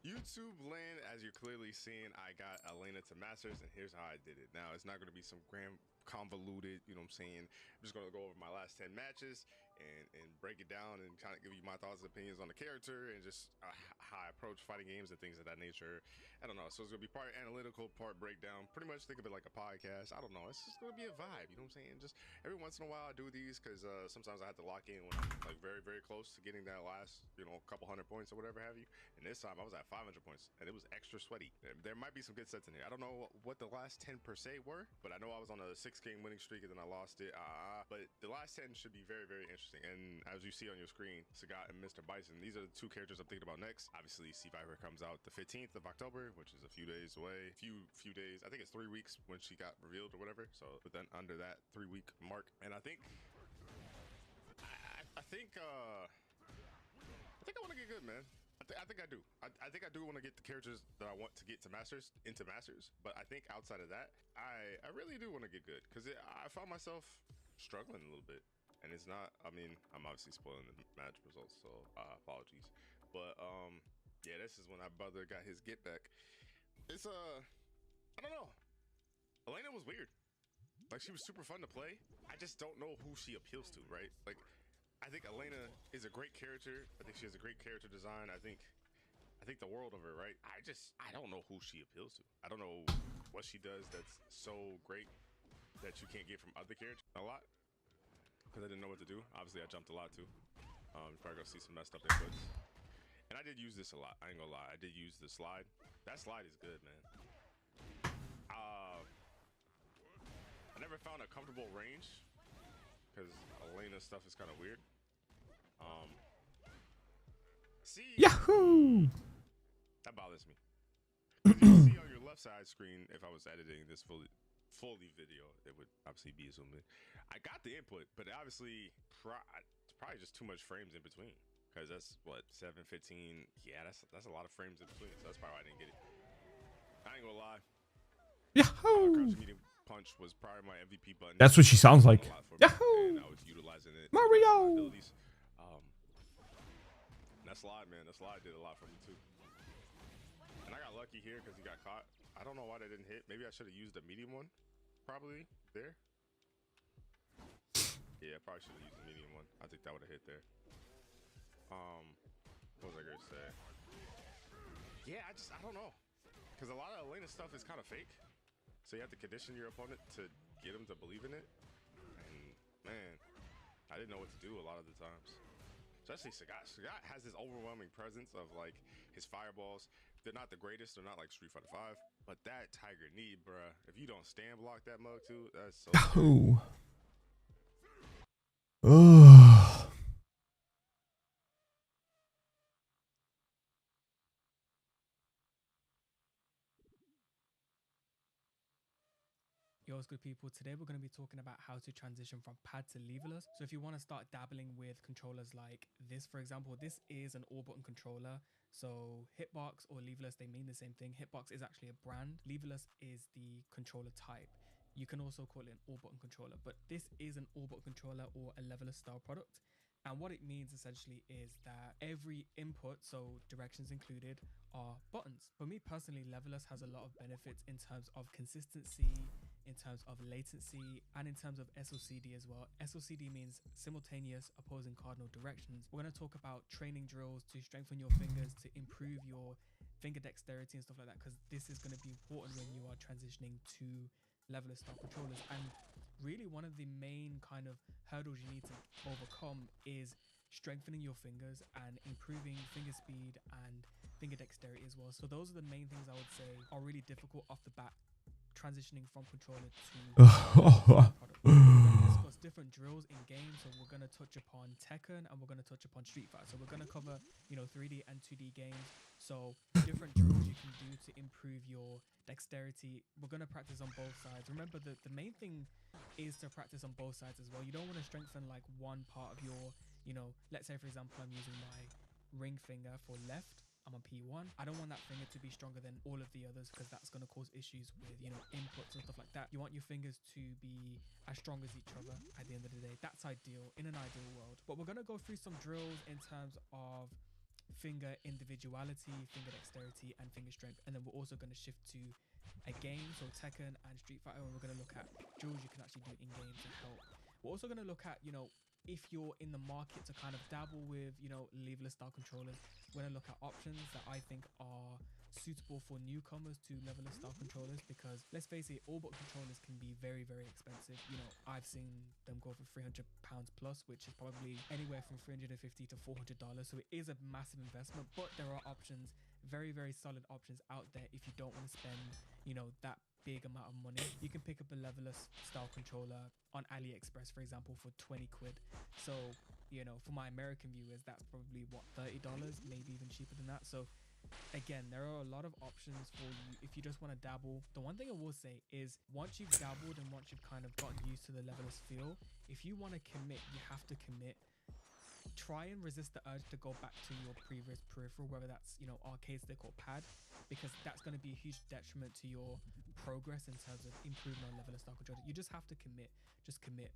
YouTube land, as you're clearly seeing, I got Elena to Masters, and here's how I did it. Now, it's not going to be some grand convoluted, you know what I'm saying? I'm just going to go over my last 10 matches and break it down and kind of give you my thoughts and opinions on the character and just how I approach fighting games and things of that nature. I don't know. So it's going to be part analytical, part breakdown. Pretty much think of it like a podcast. I don't know. It's just going to be a vibe. You know what I'm saying? Just every once in a while I do these because sometimes I have to lock in when I'm like very, very close to getting that last, you know, couple hundred points or whatever have you. And this time I was at 500 points and it was extra sweaty. There might be some good sets in here. I don't know what the last 10 per se were, but I know I was on a 6-game winning streak and then I lost it. But the last 10 should be very, very interesting. And as you see on your screen, Sagat and Mr. Bison, these are the two characters I'm thinking about next. Obviously, Sea Viper comes out the 15th of October, which is a few days away. Few days. I think it's 3 weeks when she got revealed or whatever. So, but then under that 3-week mark, and I think I think I want to get good, man. I think I do. I think I do want to get the characters that I want to get to Masters into Masters. But I think outside of that, I really do want to get good because I found myself struggling a little bit. And it's not, I mean, I'm obviously spoiling the match results, so apologies. But yeah, this is when our brother got his get back. It's I don't know. Elena was weird. Like, she was super fun to play. I just don't know who she appeals to, right? Like, I think Elena is a great character. I think she has a great character design. I think the world of her, right? I don't know who she appeals to. I don't know what she does that's so great that you can't get from other characters a lot. Because I didn't know what to do. Obviously, I jumped a lot too. You're probably gonna see some messed up inputs. And I did use this a lot. I ain't gonna lie. I did use the slide. That slide is good, man. I never found a comfortable range because Elena's stuff is kind of weird. See, Yahoo! That bothers me. You can see on your left side screen, if I was editing this fully video, it would obviously be zoomed in. I got the input, but obviously it's probably just too much frames in between because that's what 7:15. Yeah, that's a lot of frames in between. So that's probably why I didn't get it. I ain't gonna lie. Yahoo! Crouch medium punch was probably my MVP button. That's what she sounds like. Yahoo! And I was utilizing it. Mario! That slide, man. That slide did a lot for me too. And I got lucky here because he got caught. I don't know why that didn't hit. Maybe I should have used the medium one. Probably there. Yeah, I probably should have used the medium one. I think that would have hit there. What was I gonna say? Yeah, I don't know. Because a lot of Elena stuff is kind of fake. So you have to condition your opponent to get him to believe in it. And man, I didn't know what to do a lot of the times. Especially Sagat. Sagat has this overwhelming presence of like his fireballs. They're not the greatest. They're not like Street Fighter 5. But that Tiger Knee, bruh. If you don't stand block that mug too, that's so. Yahoo! Ugh. Yo, what's good, people? Today we're going to be talking about how to transition from pad to leverless. So if you want to start dabbling with controllers like this, for example, this is an all button controller. So hitbox or leverless, they mean the same thing. Hitbox is actually a brand. Leverless is the controller type. You can also call it an all button controller, but this is an all button controller or a leverless style product. And what it means essentially is that every input, so directions included, are buttons. For me personally, leverless has a lot of benefits in terms of consistency, in terms of latency, and in terms of SOCD as well. SOCD means simultaneous opposing cardinal directions. We're going to talk about training drills to strengthen your fingers, to improve your finger dexterity and stuff like that, because this is going to be important when you are transitioning to leverless style controllers. And really one of the main kind of hurdles you need to overcome is strengthening your fingers and improving finger speed and finger dexterity as well. So those are the main things I would say are really difficult off the bat, transitioning from controller to product. We're going to discuss different drills in games. So we're going to touch upon Tekken and we're going to touch upon Street Fighter. So we're going to cover 3D and 2D games. So different drills you can do to improve your dexterity. We're going to practice on both sides. Remember that the main thing is to practice on both sides as well. You don't want to strengthen like one part of your, let's say for example, I'm using my ring finger for left. I'm on P1. I don't want that finger to be stronger than all of the others because that's going to cause issues with, inputs and stuff like that. You want your fingers to be as strong as each other at the end of the day. That's ideal in an ideal world. But we're going to go through some drills in terms of finger individuality, finger dexterity, and finger strength. And then we're also going to shift to a game, so Tekken and Street Fighter, and we're going to look at drills you can actually do in game to help. We're also going to look at, if you're in the market to kind of dabble with, leverless style controllers, we're going to look at options that I think are suitable for newcomers to leverless style controllers, because let's face it, all button controllers can be very, very expensive. I've seen them go for £300 plus, which is probably anywhere from $350 to $400. So it is a massive investment, but there are options, very, very solid options out there if you don't want to spend, that big amount of money. You can pick up a leverless style controller on AliExpress, for example, for 20 quid. So, for my American viewers, that's probably what, $30, maybe even cheaper than that. So again, there are a lot of options for you if you just want to dabble. The one thing I will say is once you've dabbled and once you've kind of gotten used to the leverless feel, if you want to commit, you have to commit. Try and resist the urge to go back to your previous peripheral, whether that's, arcade stick or pad, because that's going to be a huge detriment to your progress in terms of improving on leverless style controller. You just have to commit, just commit.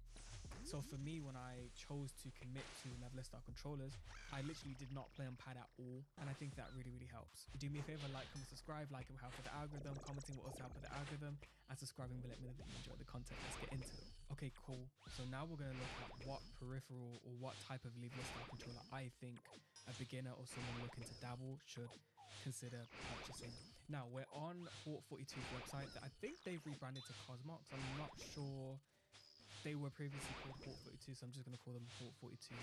So for me, when I chose to commit to leverless style controllers, I literally did not play on pad at all, and I think that really, really helps. Do me a favor, like, comment, subscribe. Like will help with the algorithm, commenting will also help with the algorithm, and subscribing will let me know that you enjoy the content. Let's get into it. Okay, cool. So now we're going to look at what peripheral or what type of leverless style controller I think a beginner or someone looking to dabble should consider purchasing. Now we're on Port 42's website. I think they've rebranded to Cosmox. I'm not sure. They were previously called Port 42, so I'm just going to call them Port 42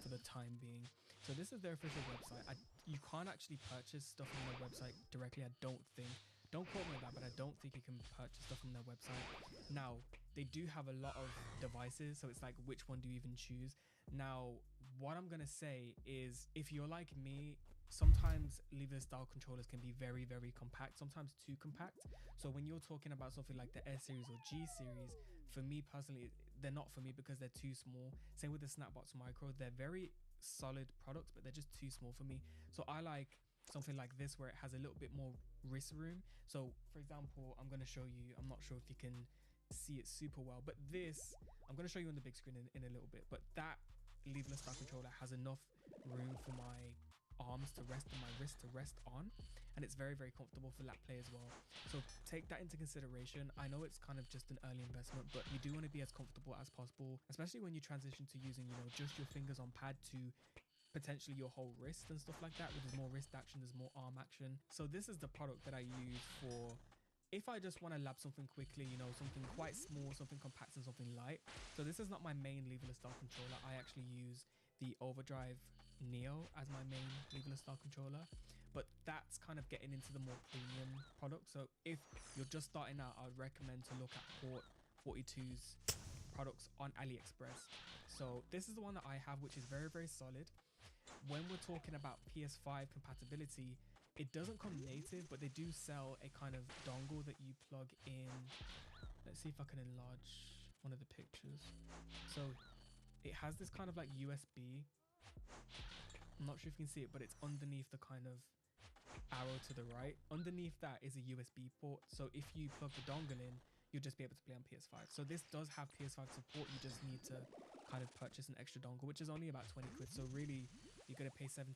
for the time being. So this is their official website. You can't actually purchase stuff on their website directly, I don't think. Don't quote me on that, but I don't think you can purchase stuff from their website. Now, they do have a lot of devices, so it's like, which one do you even choose? Now, what I'm going to say is, if you're like me, sometimes leverless style controllers can be very, very compact, sometimes too compact. So when you're talking about something like the S series or G series, for me personally, they're not for me because they're too small. Same with the Snapbox Micro. They're very solid products, but they're just too small for me. So I like something like this where it has a little bit more wrist room. So for example, I'm going to show you, I'm not sure if you can see it super well, but this, I'm going to show you on the big screen in a little bit, but that leverless style controller has enough room for my arms to rest and my wrist to rest on, and it's very, very comfortable for lap play as well. So take that into consideration. I know it's kind of just an early investment, but you do want to be as comfortable as possible, especially when you transition to using, just your fingers on pad to potentially your whole wrist and stuff like that, where there's more wrist action, there's more arm action. So this is the product that I use for if I just want to lap something quickly, something quite small, something compact and something light. So this is not my main leverless style controller. I actually use the Overdrive Neo as my main leverless style controller, but that's kind of getting into the more premium product. So if you're just starting out, I would recommend to look at Port 42's products on AliExpress. So this is the one that I have, which is very, very solid. When we're talking about PS5 compatibility, it doesn't come native, but they do sell a kind of dongle that you plug in. Let's see if I can enlarge one of the pictures. So it has this kind of like USB. I'm not sure if you can see it, but it's underneath the kind of arrow to the right. Underneath that is a USB port. So if you plug the dongle in, you'll just be able to play on PS5. So this does have PS5 support. You just need to kind of purchase an extra dongle, which is only about 20 quid. So really, you're going to pay £70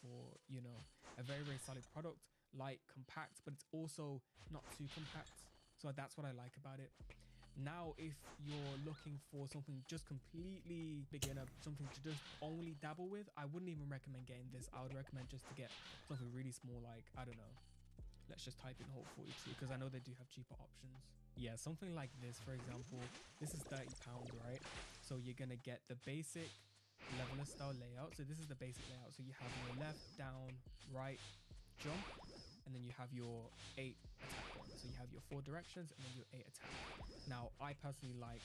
for, you know, a very, very solid product. Light, compact, but it's also not too compact. So that's what I like about it. Now, if you're looking for something just completely beginner, something to just only dabble with, I wouldn't even recommend getting this. I would recommend just to get something really small, like, I don't know, let's just type in Hulk 42, because I know they do have cheaper options. Yeah, something like this, for example, this is £30, right? So you're gonna get the basic leveler style layout. So this is the basic layout. So you have your left, down, right, jump, and then you have your 8 attack buttons. So you have your 4 directions and then your 8 attack. Now, I personally like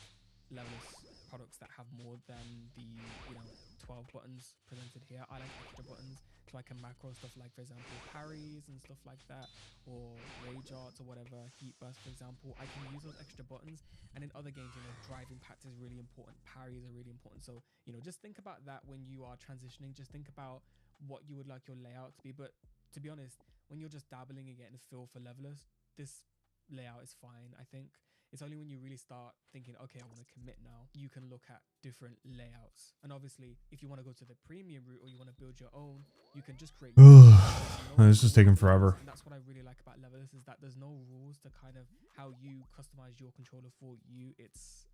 levelers products that have more than the, you know, 12 buttons presented here. I like extra buttons so I can macro stuff like, for example, parries and stuff like that, or rage arts or whatever, heat burst, for example. I can use those extra buttons. And in other games, you know, drive impact is really important. Parries are really important. So, you know, just think about that when you are transitioning. Just think about what you would like your layout to be. But to be honest, when you're just dabbling and getting a feel for levelers, this layout is fine, I think. It's only when you really start thinking, okay, I want to commit now, you can look at different layouts. And obviously, if you want to go to the premium route or you want to build your own, you can just create your own. This is taking forever. And that's what I really like about levelers, is that there's no rules to kind of how you customize your controller for you. It's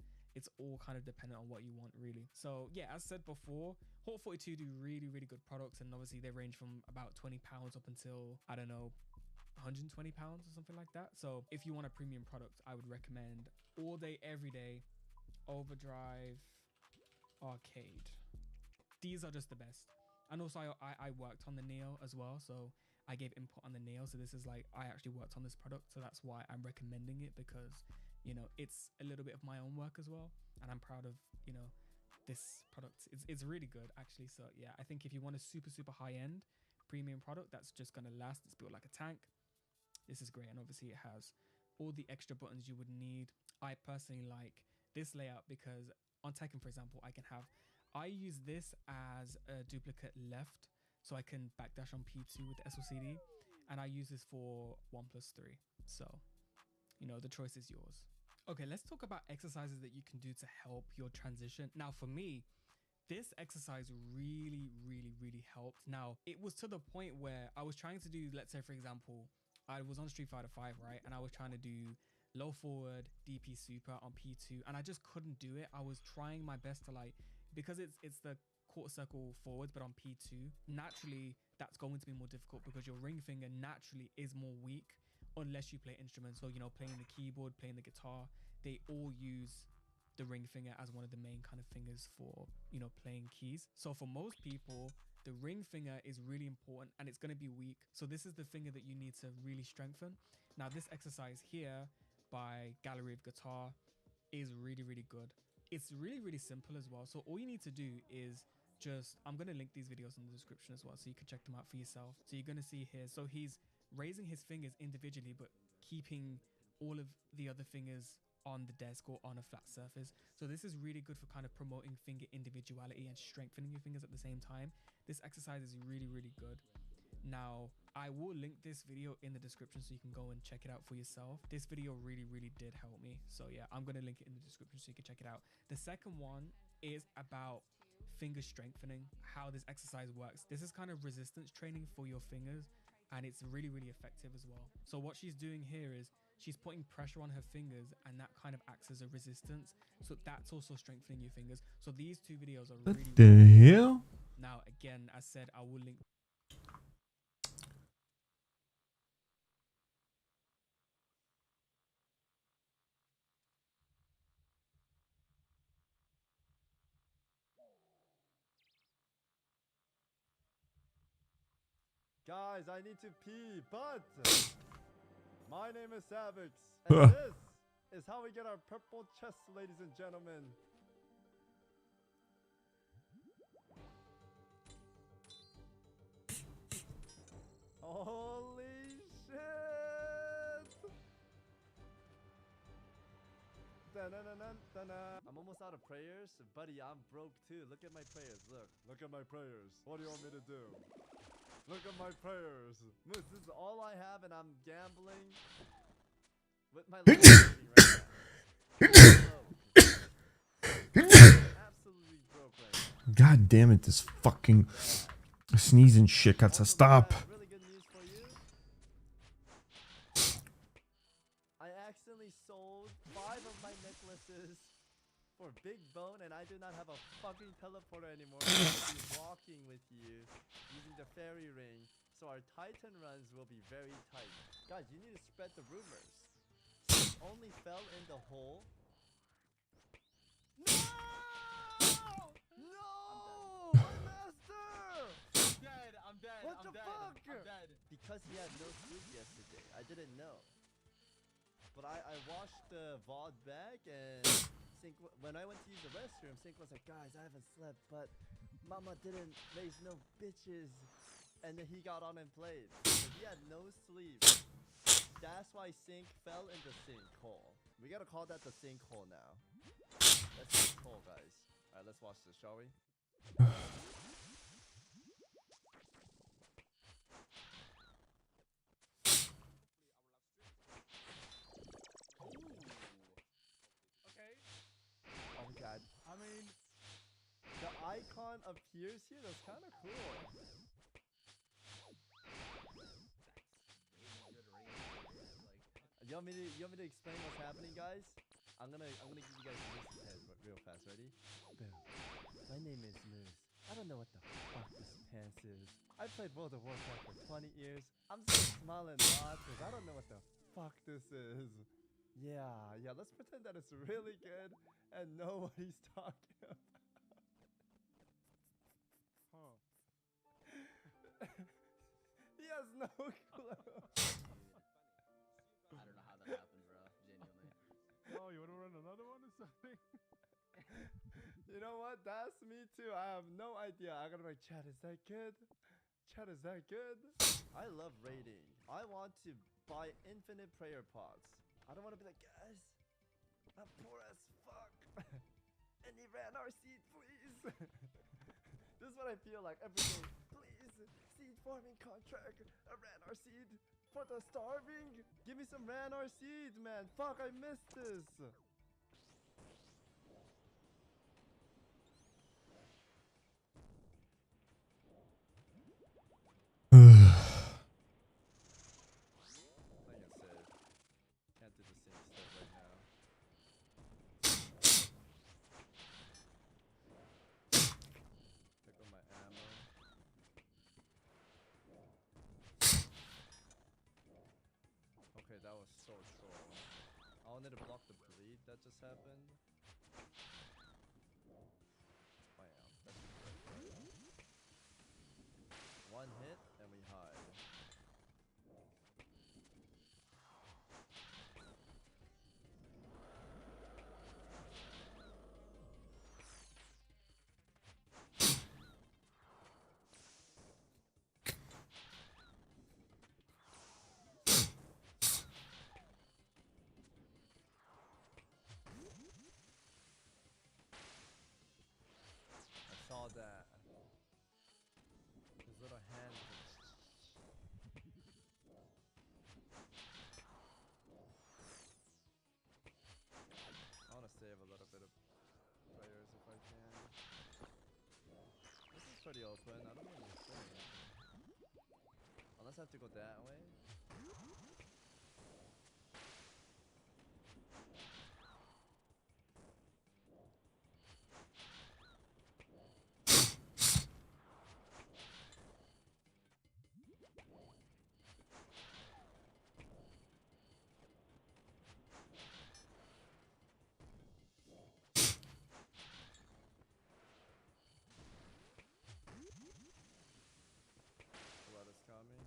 all kind of dependent on what you want, really. So yeah, as said before, Hawk 42 do really, really good products, and obviously they range from about £20 up until, I don't know, £120 or something like that. So if you want a premium product, I would recommend all day, every day, Overdrive, Arcade. These are just the best. And also I worked on the Neo as well, so I gave input on the Neo. So this is like, I actually worked on this product, so that's why I'm recommending it, because, you know, it's a little bit of my own work as well, and I'm proud of, you know, this product. It's really good, actually. So yeah, I think if you want a super, super high end premium product that's just gonna last, it's built like a tank, this is great. And obviously it has all the extra buttons you would need. I personally like this layout because on Tekken, for example, I use this as a duplicate left, so I can backdash on P2 with the SLCD, and I use this for 1+3. So, you know, the choice is yours. Okay, let's talk about exercises that you can do to help your transition. Now, for me, this exercise really, really, really helped. Now, it was to the point where I was trying to do, let's say, for example, I was on Street Fighter 5, right? And I was trying to do low forward, DP super on P2, and I just couldn't do it. I was trying my best to, like, because it's the quarter circle forwards, but on P2, naturally, that's going to be more difficult because your ring finger naturally is more weak unless you play instruments. So, you know, playing the keyboard, playing the guitar, they all use the ring finger as one of the main kind of fingers for, you know, playing keys. So for most people, the ring finger is really important and it's going to be weak. So this is the finger that you need to really strengthen. Now this exercise here by Gallery of Guitar is really, really good. It's really, really simple as well. So all you need to do is just, I'm going to link these videos in the description as well, so you can check them out for yourself. So you're going to see here, so he's raising his fingers individually, but keeping all of the other fingers on the desk or on a flat surface. So this is really good for kind of promoting finger individuality and strengthening your fingers at the same time. This exercise is really, really good. Now, I will link this video in the description so you can go and check it out for yourself. This video really, really did help me. So yeah, I'm going to link it in the description so you can check it out. The second one is about finger strengthening, how this exercise works. This is kind of resistance training for your fingers, and it's really, really effective as well. So what she's doing here is she's putting pressure on her fingers, and that kind of acts as a resistance. So that's also strengthening your fingers. So these two videos are really, What the hell? Now, again, as said, I will link. Guys, I need to pee, but my name is Savix, and this is how we get our purple chest, ladies and gentlemen. Holy shit! I'm almost out of prayers. Buddy, I'm broke too. Look at my prayers. Look at my prayers. What do you want me to do? Look at my prayers. Moose, this is all I have and I'm gambling with my life right now. Absolutely broke right now. God damn it, this fucking sneezing shit got to stop. Really good news for you. I accidentally sold 5 of my necklaces for Big Bone and I do not have a fucking teleporter anymore. I'll be walking with you using the fairy ring. So our Titan runs will be very tight. Guys, you need to spread the rumors. Only fell in the hole. No! No! My master! I'm dead. What the fuck? I'm dead. Because he had no sleep yesterday. I didn't know. But I watched the VOD back and Sync, when I went to use the restroom, Sync was like, guys, I haven't slept, but Mama didn't raise no bitches. And then he got on and played. So he had no sleep. That's why Sync fell in the sinkhole. We gotta call that the sinkhole now. That's the sinkhole, guys. Alright, let's watch this, shall we? Oh god. I mean, the icon appears here. That's kind of cool. You want me to explain what's happening, guys? I'm gonna give you guys this head real fast. Ready? Boom. My name is Moose. I don't know what the fuck this pants is. I played World of Warcraft for 20 years. I'm still smiling lots because I don't know what the fuck this is. Yeah, let's pretend that it's really good and know what he's talking about. Huh. He has no clue. I don't know how that happened, bro. Genuinely. Oh, you wanna run another one or something? You know what? That's me too. I have no idea. I gotta be like, chat, is that good? Chat, is that good? I love raiding. I want to buy infinite prayer pots. I don't want to be like, guys, I'm poor as fuck. Any ran our seed, please. This is what I feel like every day. Please, seed farming contract, a ran our seed for the starving. Give me some ran our seed, man. Fuck, I missed this. Like I said, can't do the same stuff right now. Pick up my ammo. Okay, that was so troll. I wanted to block the bleed that just happened. Bam. That's good. One hit and we hide. I saw that. His little hand. I want to save a little bit of players if I can. This is pretty open. I don't really say anything. Unless I have to go that way. Blood is coming.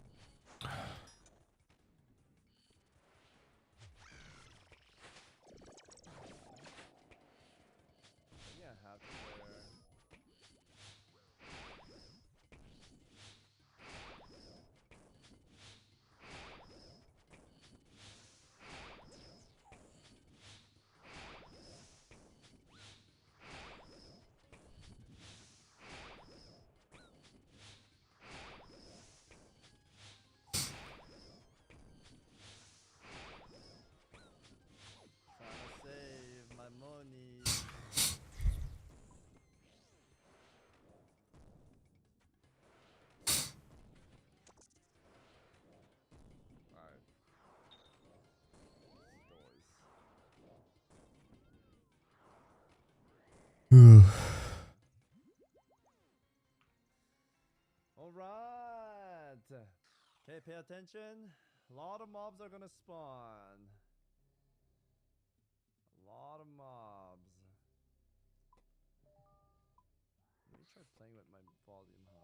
All right. Okay, pay attention. A lot of mobs are gonna spawn. A lot of mobs. Let me try playing with my volume high.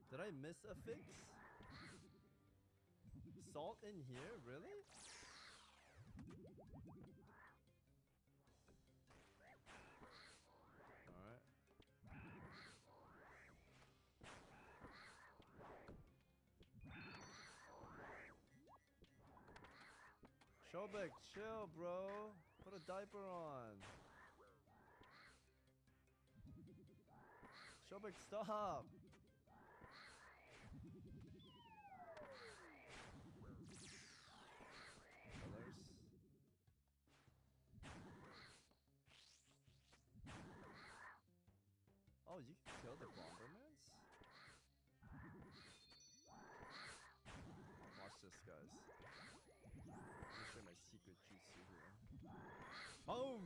Did I miss a fix? Salt in here? Really? Alright. Shobek, chill, bro. Put a diaper on. Shobek, stop. Colors. Oh, you can kill the Bombermans? Watch this, guys. Let me show you my secret jutsu here. Boom!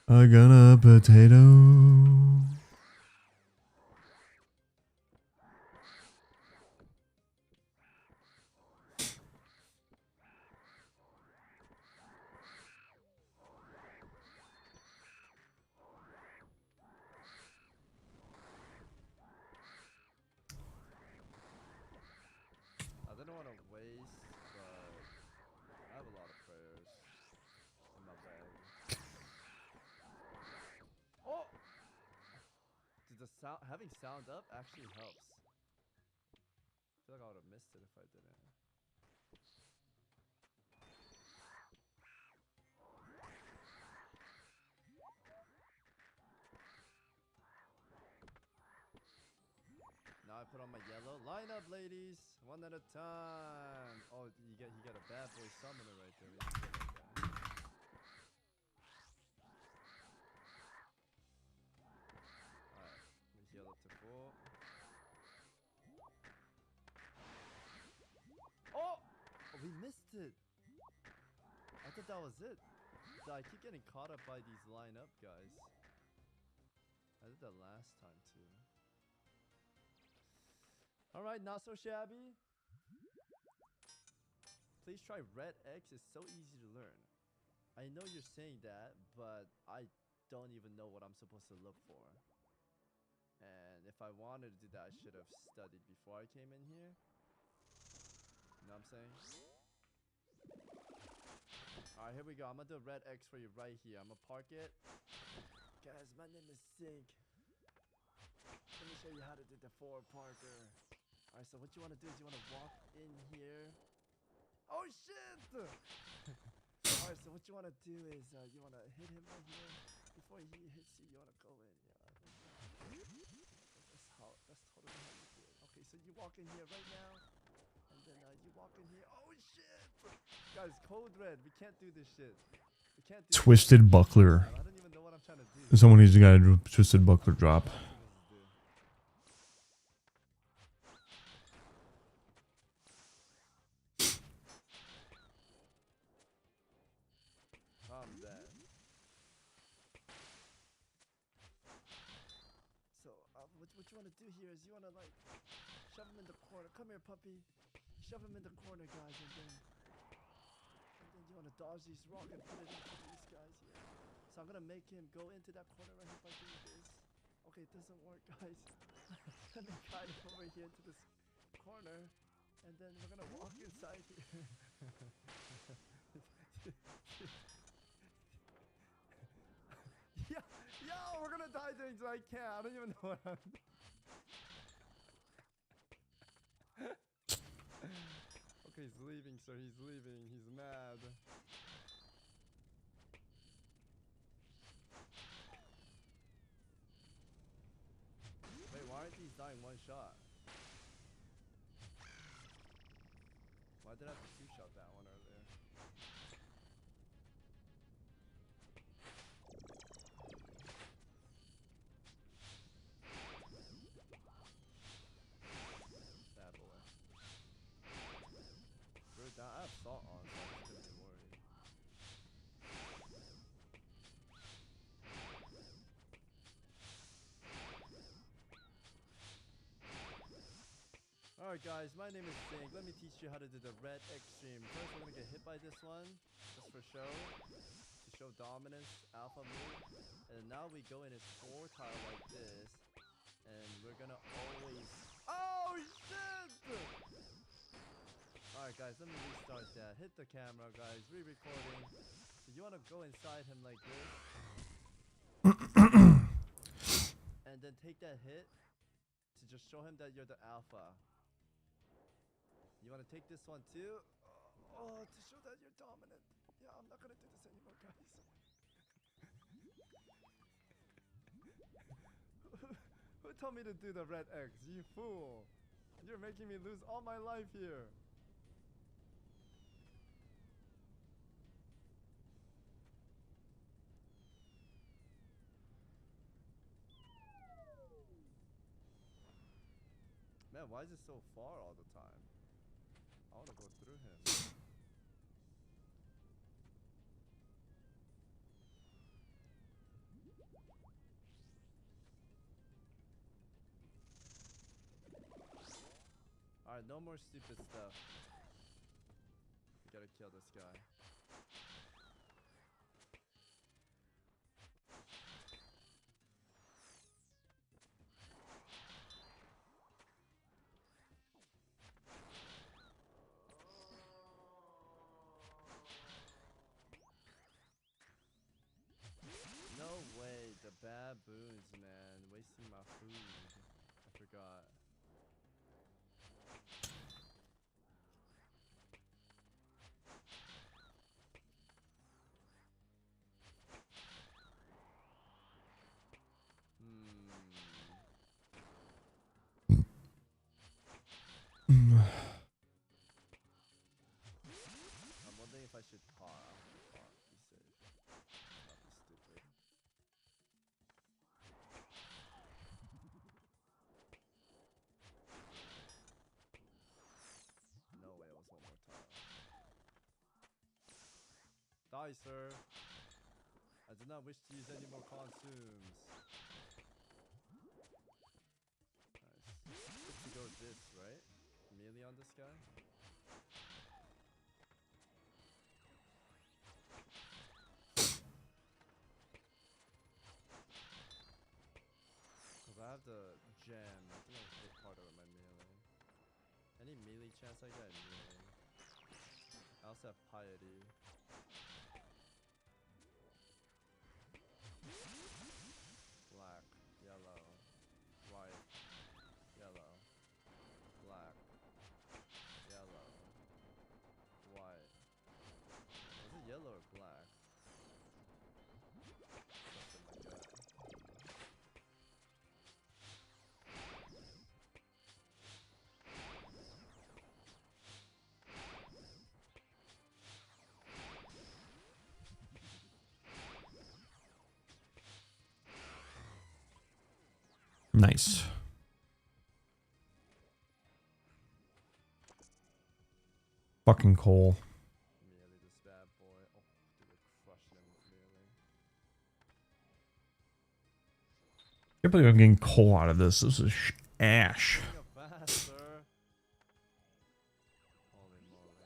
I got a potato. I didn't want to waste, but I have a lot of prayers in my bag. Oh! Dude, the sound, having sound up actually helps. I feel like I would have missed it if I didn't. Now I put on my yellow. Line up, ladies. One at a time. Oh, he got a bad boy summoner right there. We need to get that guy. Alright, let me heal up to full. Oh! Oh, we missed it. I thought that was it. I keep getting caught up by these line-up guys. I did that last time too. Alright, not so shabby. Please try Red X. It's so easy to learn. I know you're saying that, but I don't even know what I'm supposed to look for. And if I wanted to do that, I should have studied before I came in here. You know what I'm saying? Alright, here we go. I'm gonna do Red X for you right here. I'm gonna park it. Guys, my name is Sync. Let me show you how to do the forward parker. Alright, so what you want to do is you want to walk in here. Oh shit! Alright, so what you want to do is you want to hit him right here. Before he hits you, you want to go in. Yeah, that's totally how you do it. Okay, so you walk in here right now. And then you walk in here. Oh shit! Guys, code red. We can't do this shit. We can't do Twisted buckler. I don't even know what I'm trying to do. Someone needs to get a twisted buckler drop. I'm dead. So, what you want to do here is you want to like shove him in the corner. Come here, puppy. Shove him in the corner, guys, and then you want to dodge these rocks and put it into these guys here. So I'm gonna make him go into that corner right here by doing this. Okay, it doesn't work, guys. Let me guide him over here to this corner, and then we're gonna walk inside here. Yeah, yo, we're gonna die doing so I can't. I don't even know what I'm. Okay, he's leaving, sir. He's leaving. He's mad. Wait, why aren't these dying one shot? Why did I have to two-shot that one earlier? Bad boy. We're down. I have salt on, so I'm just gonna be worried. Alright guys, my name is Sink. Let me teach you how to do the red extreme. First we're gonna get hit by this one, just for show. To show dominance, alpha move. And now we go in his 4 tile like this. And we're gonna always... Oh shit! Alright guys, let me restart that. Hit the camera guys, re-recording. So you wanna go inside him like this. And then take that hit to just show him that you're the alpha. You want to take this one too? Oh, to show that you're dominant. Yeah, I'm not gonna do this anymore, guys. Who told me to do the red X? You fool! You're making me lose all my life here. Man, why is it so far all the time? I want to go through him. Alright, no more stupid stuff. We gotta kill this guy. No way, the baboons, man. Wasting my food. I forgot. I'm wondering if I should pause. Be safe. Not be stupid. No way, it was one more tile. Die, sir. I do not wish to use any more consumes. Nice. Good to go this, right? Melee on this guy? Because I have the gem. I think I can hit part of it with my melee. Any melee chance I get? Melee. I also have piety. Black, yellow, white, yellow, black, yellow, white. Was it yellow or black? Something like that. Nice. Fucking Cole. Melee this bad boy. Oh, dude, we're crushing him with melee. Can't believe I'm getting Cole out of this. This is ash. Bring it fast, sir. Holy moly.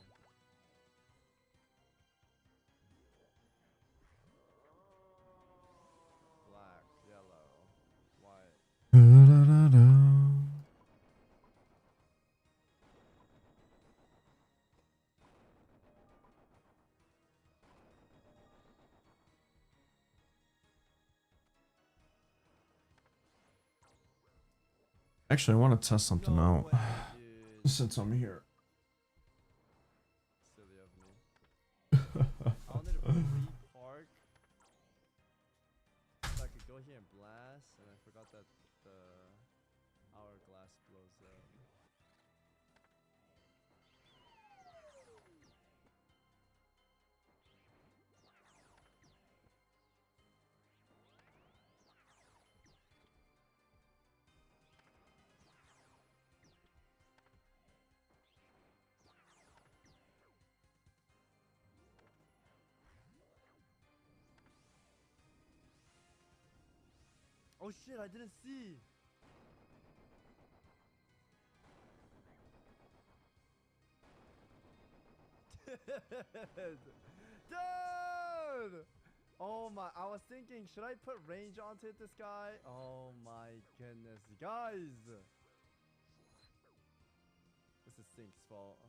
Black, yellow, white, Actually, I want to test something No out. way, dude. Since I'm here. Silly of me. I wanted to pre-park so I could go here and blast, and I forgot that the hourglass blows up. Oh shit, I didn't see! Dude! Oh my, I was thinking, should I put range onto this guy? Oh my goodness, guys! This is Sync's fault.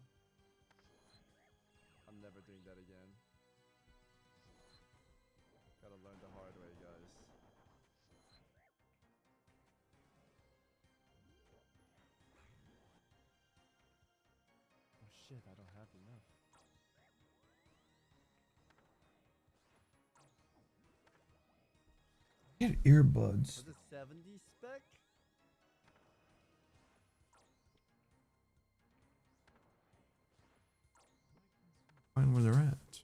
I'm never doing that again. Gotta learn the hard way, guys. Oh shit, I don't have enough. Get earbuds. Was it 70 spec? Find where they're at.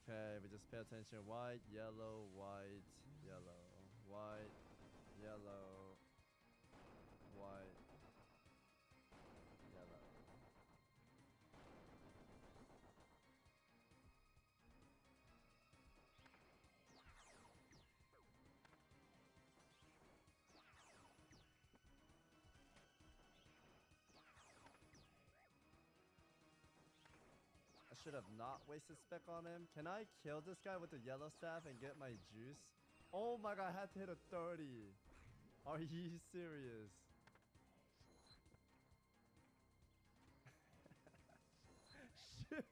Okay, we just pay attention. White, yellow, white, yellow, white, yellow, white, yellow. I should have not wasted spec on him. Can I kill this guy with the yellow staff and get my juice? Oh my god, I had to hit a 30. Are you serious? Shit.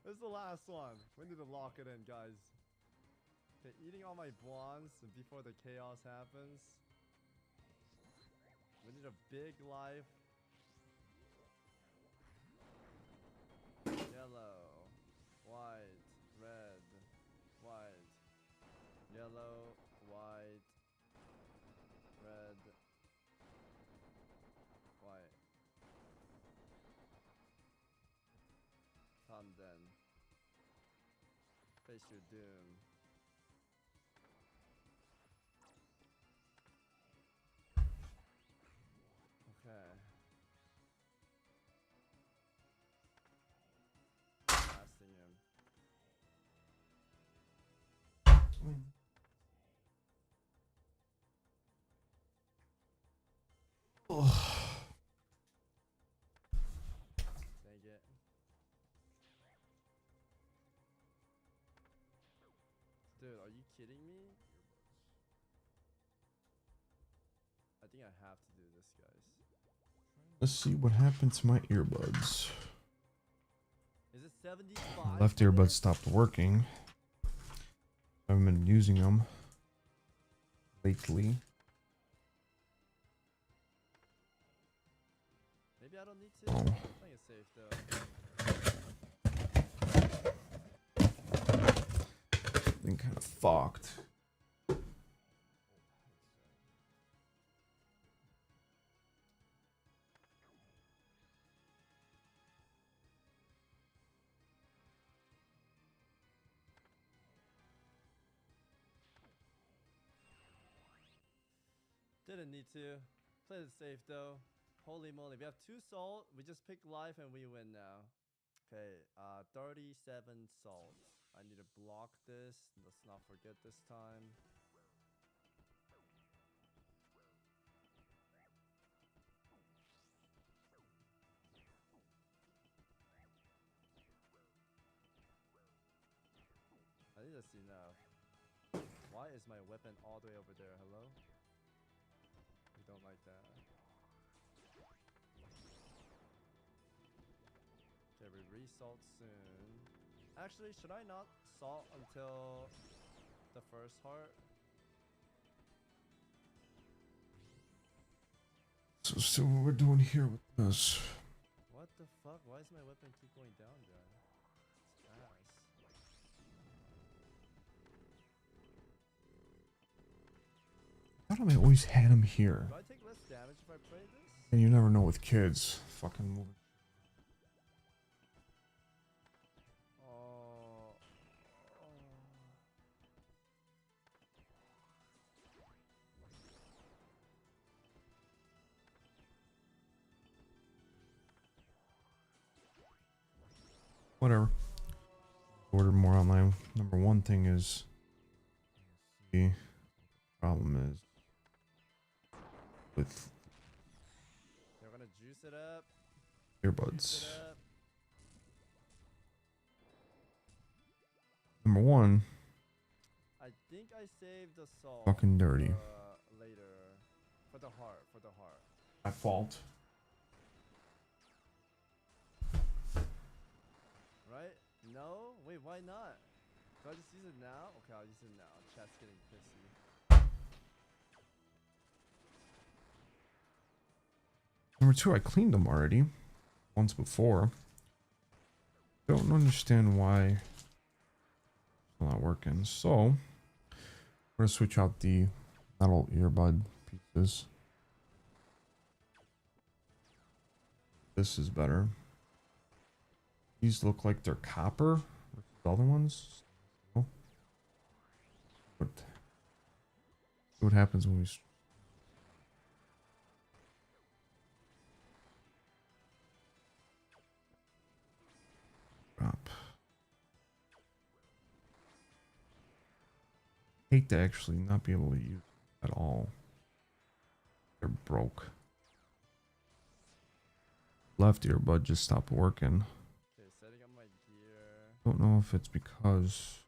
This is the last one. We need to lock it in, guys. Okay, eating all my bronze before the chaos happens. We need a big life. Yellow, white, red, white, yellow, white, red, white. Come then. Face your doom. Okay. Blasting him. Dang it. Dude, are you kidding me? I think I have to do this, guys. Let's see what happened to my earbuds. Is it 75? My left earbud stopped working. I haven't been using them lately. Maybe I don't need to. Oh. I think it's safe though. Been kind of fucked. Didn't need to. Played it safe though. Holy moly, we have 2 salt. We just pick life and we win now. Okay, 37 salt. I need to block this. Let's not forget this time. I think that's enough. Why is my weapon all the way over there? Hello? We don't like that. Okay, we re-salt soon. Actually, should I not salt until the first heart? let's see what we're doing here with this. What the fuck? Why does my weapon keep going down, John? It's ass. I thought I always had him here. Do I take less damage if I play this? And you never know with kids. Fucking move. Oh. Whatever. Order more online. Number one thing is the problem is with They're gonna juice it up. earbuds. Juice it up. Number one, I think I saved the salt. fucking dirty. Later. For the heart. For the heart. My fault. Right? No? Wait, why not? Do I just use it now? Okay, I'll use it now. Chat's getting pissy. Number two, I cleaned them already once before. Don't understand why it's not working. So we're gonna switch out the metal earbud pieces. This is better. These look like they're copper. The other ones. But see what happens when we drop. Hate to actually not be able to use it at all. They're broke. Left earbud just stopped working. Okay, setting up my gear. Don't know if it's because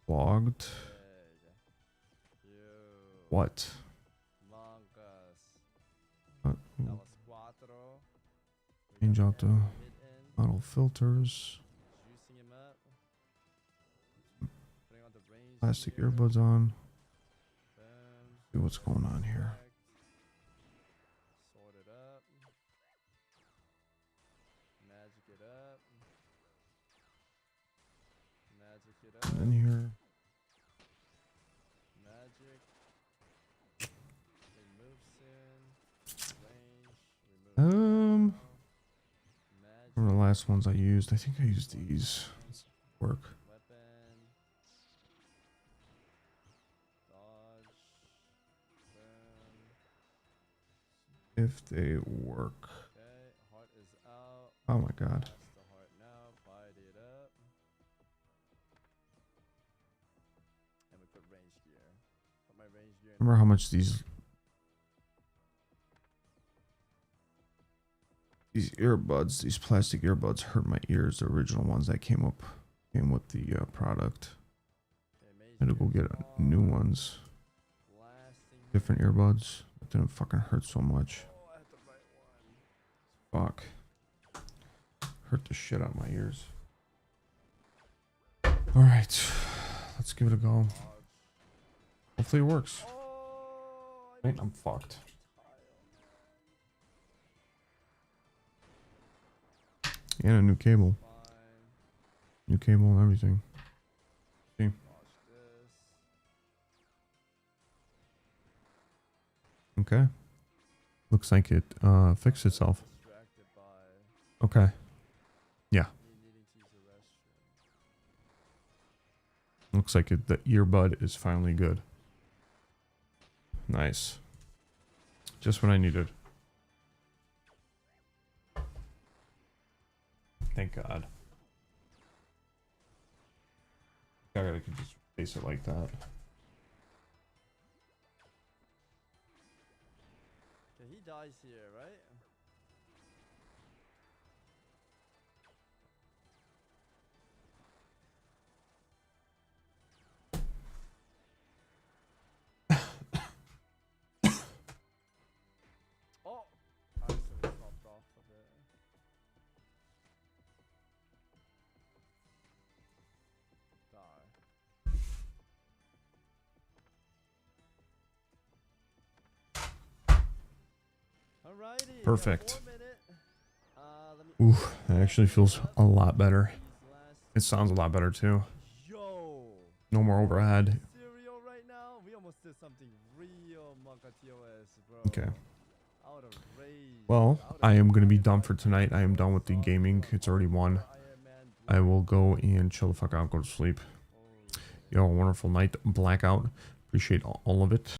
clogged. What? Change out the model filters. Juicing him up. Putting on the range Plastic gear. earbuds on. Boom. See what's going on here. Sort it up. Magic it up. Magic it up. In here. Magic. Remove sin. Range. Remove. One of the last ones I used. I think I used these. Let's work. Weapon. Dodge. Boom. If they work. Okay, heart is out. Oh my god. That's the heart now. Bite it up. And we put range gear. Put my range gear in. Remember how much these earbuds, these plastic earbuds hurt my ears, the original ones that came with the product. I had to go get new ones. Different earbuds. It didn't fucking hurt so much. Fuck. Hurt the shit out of my ears. Alright. Let's give it a go. Hopefully it works. Wait, I'm fucked. And a new cable. New cable and everything. See. Okay. Looks like it fixed itself. Okay. Yeah. Looks like the earbud is finally good. Nice. Just what I needed. Thank God. I could just face it like that. Okay, he dies here, right? Oh! I accidentally popped off of it. Die. Alrighty. Perfect. 1 minute. Let me. Ooh, that actually feels a lot better. It sounds a lot better too. Yo. No more overhead. Cereal right now. We almost did something real TOS, bro. Okay. Out of rage. Well, I am going to be done for tonight. I am done with the gaming. It's already 1. I will go and chill the fuck out, go to sleep. Yo, wonderful night. Blackout. Appreciate all of it.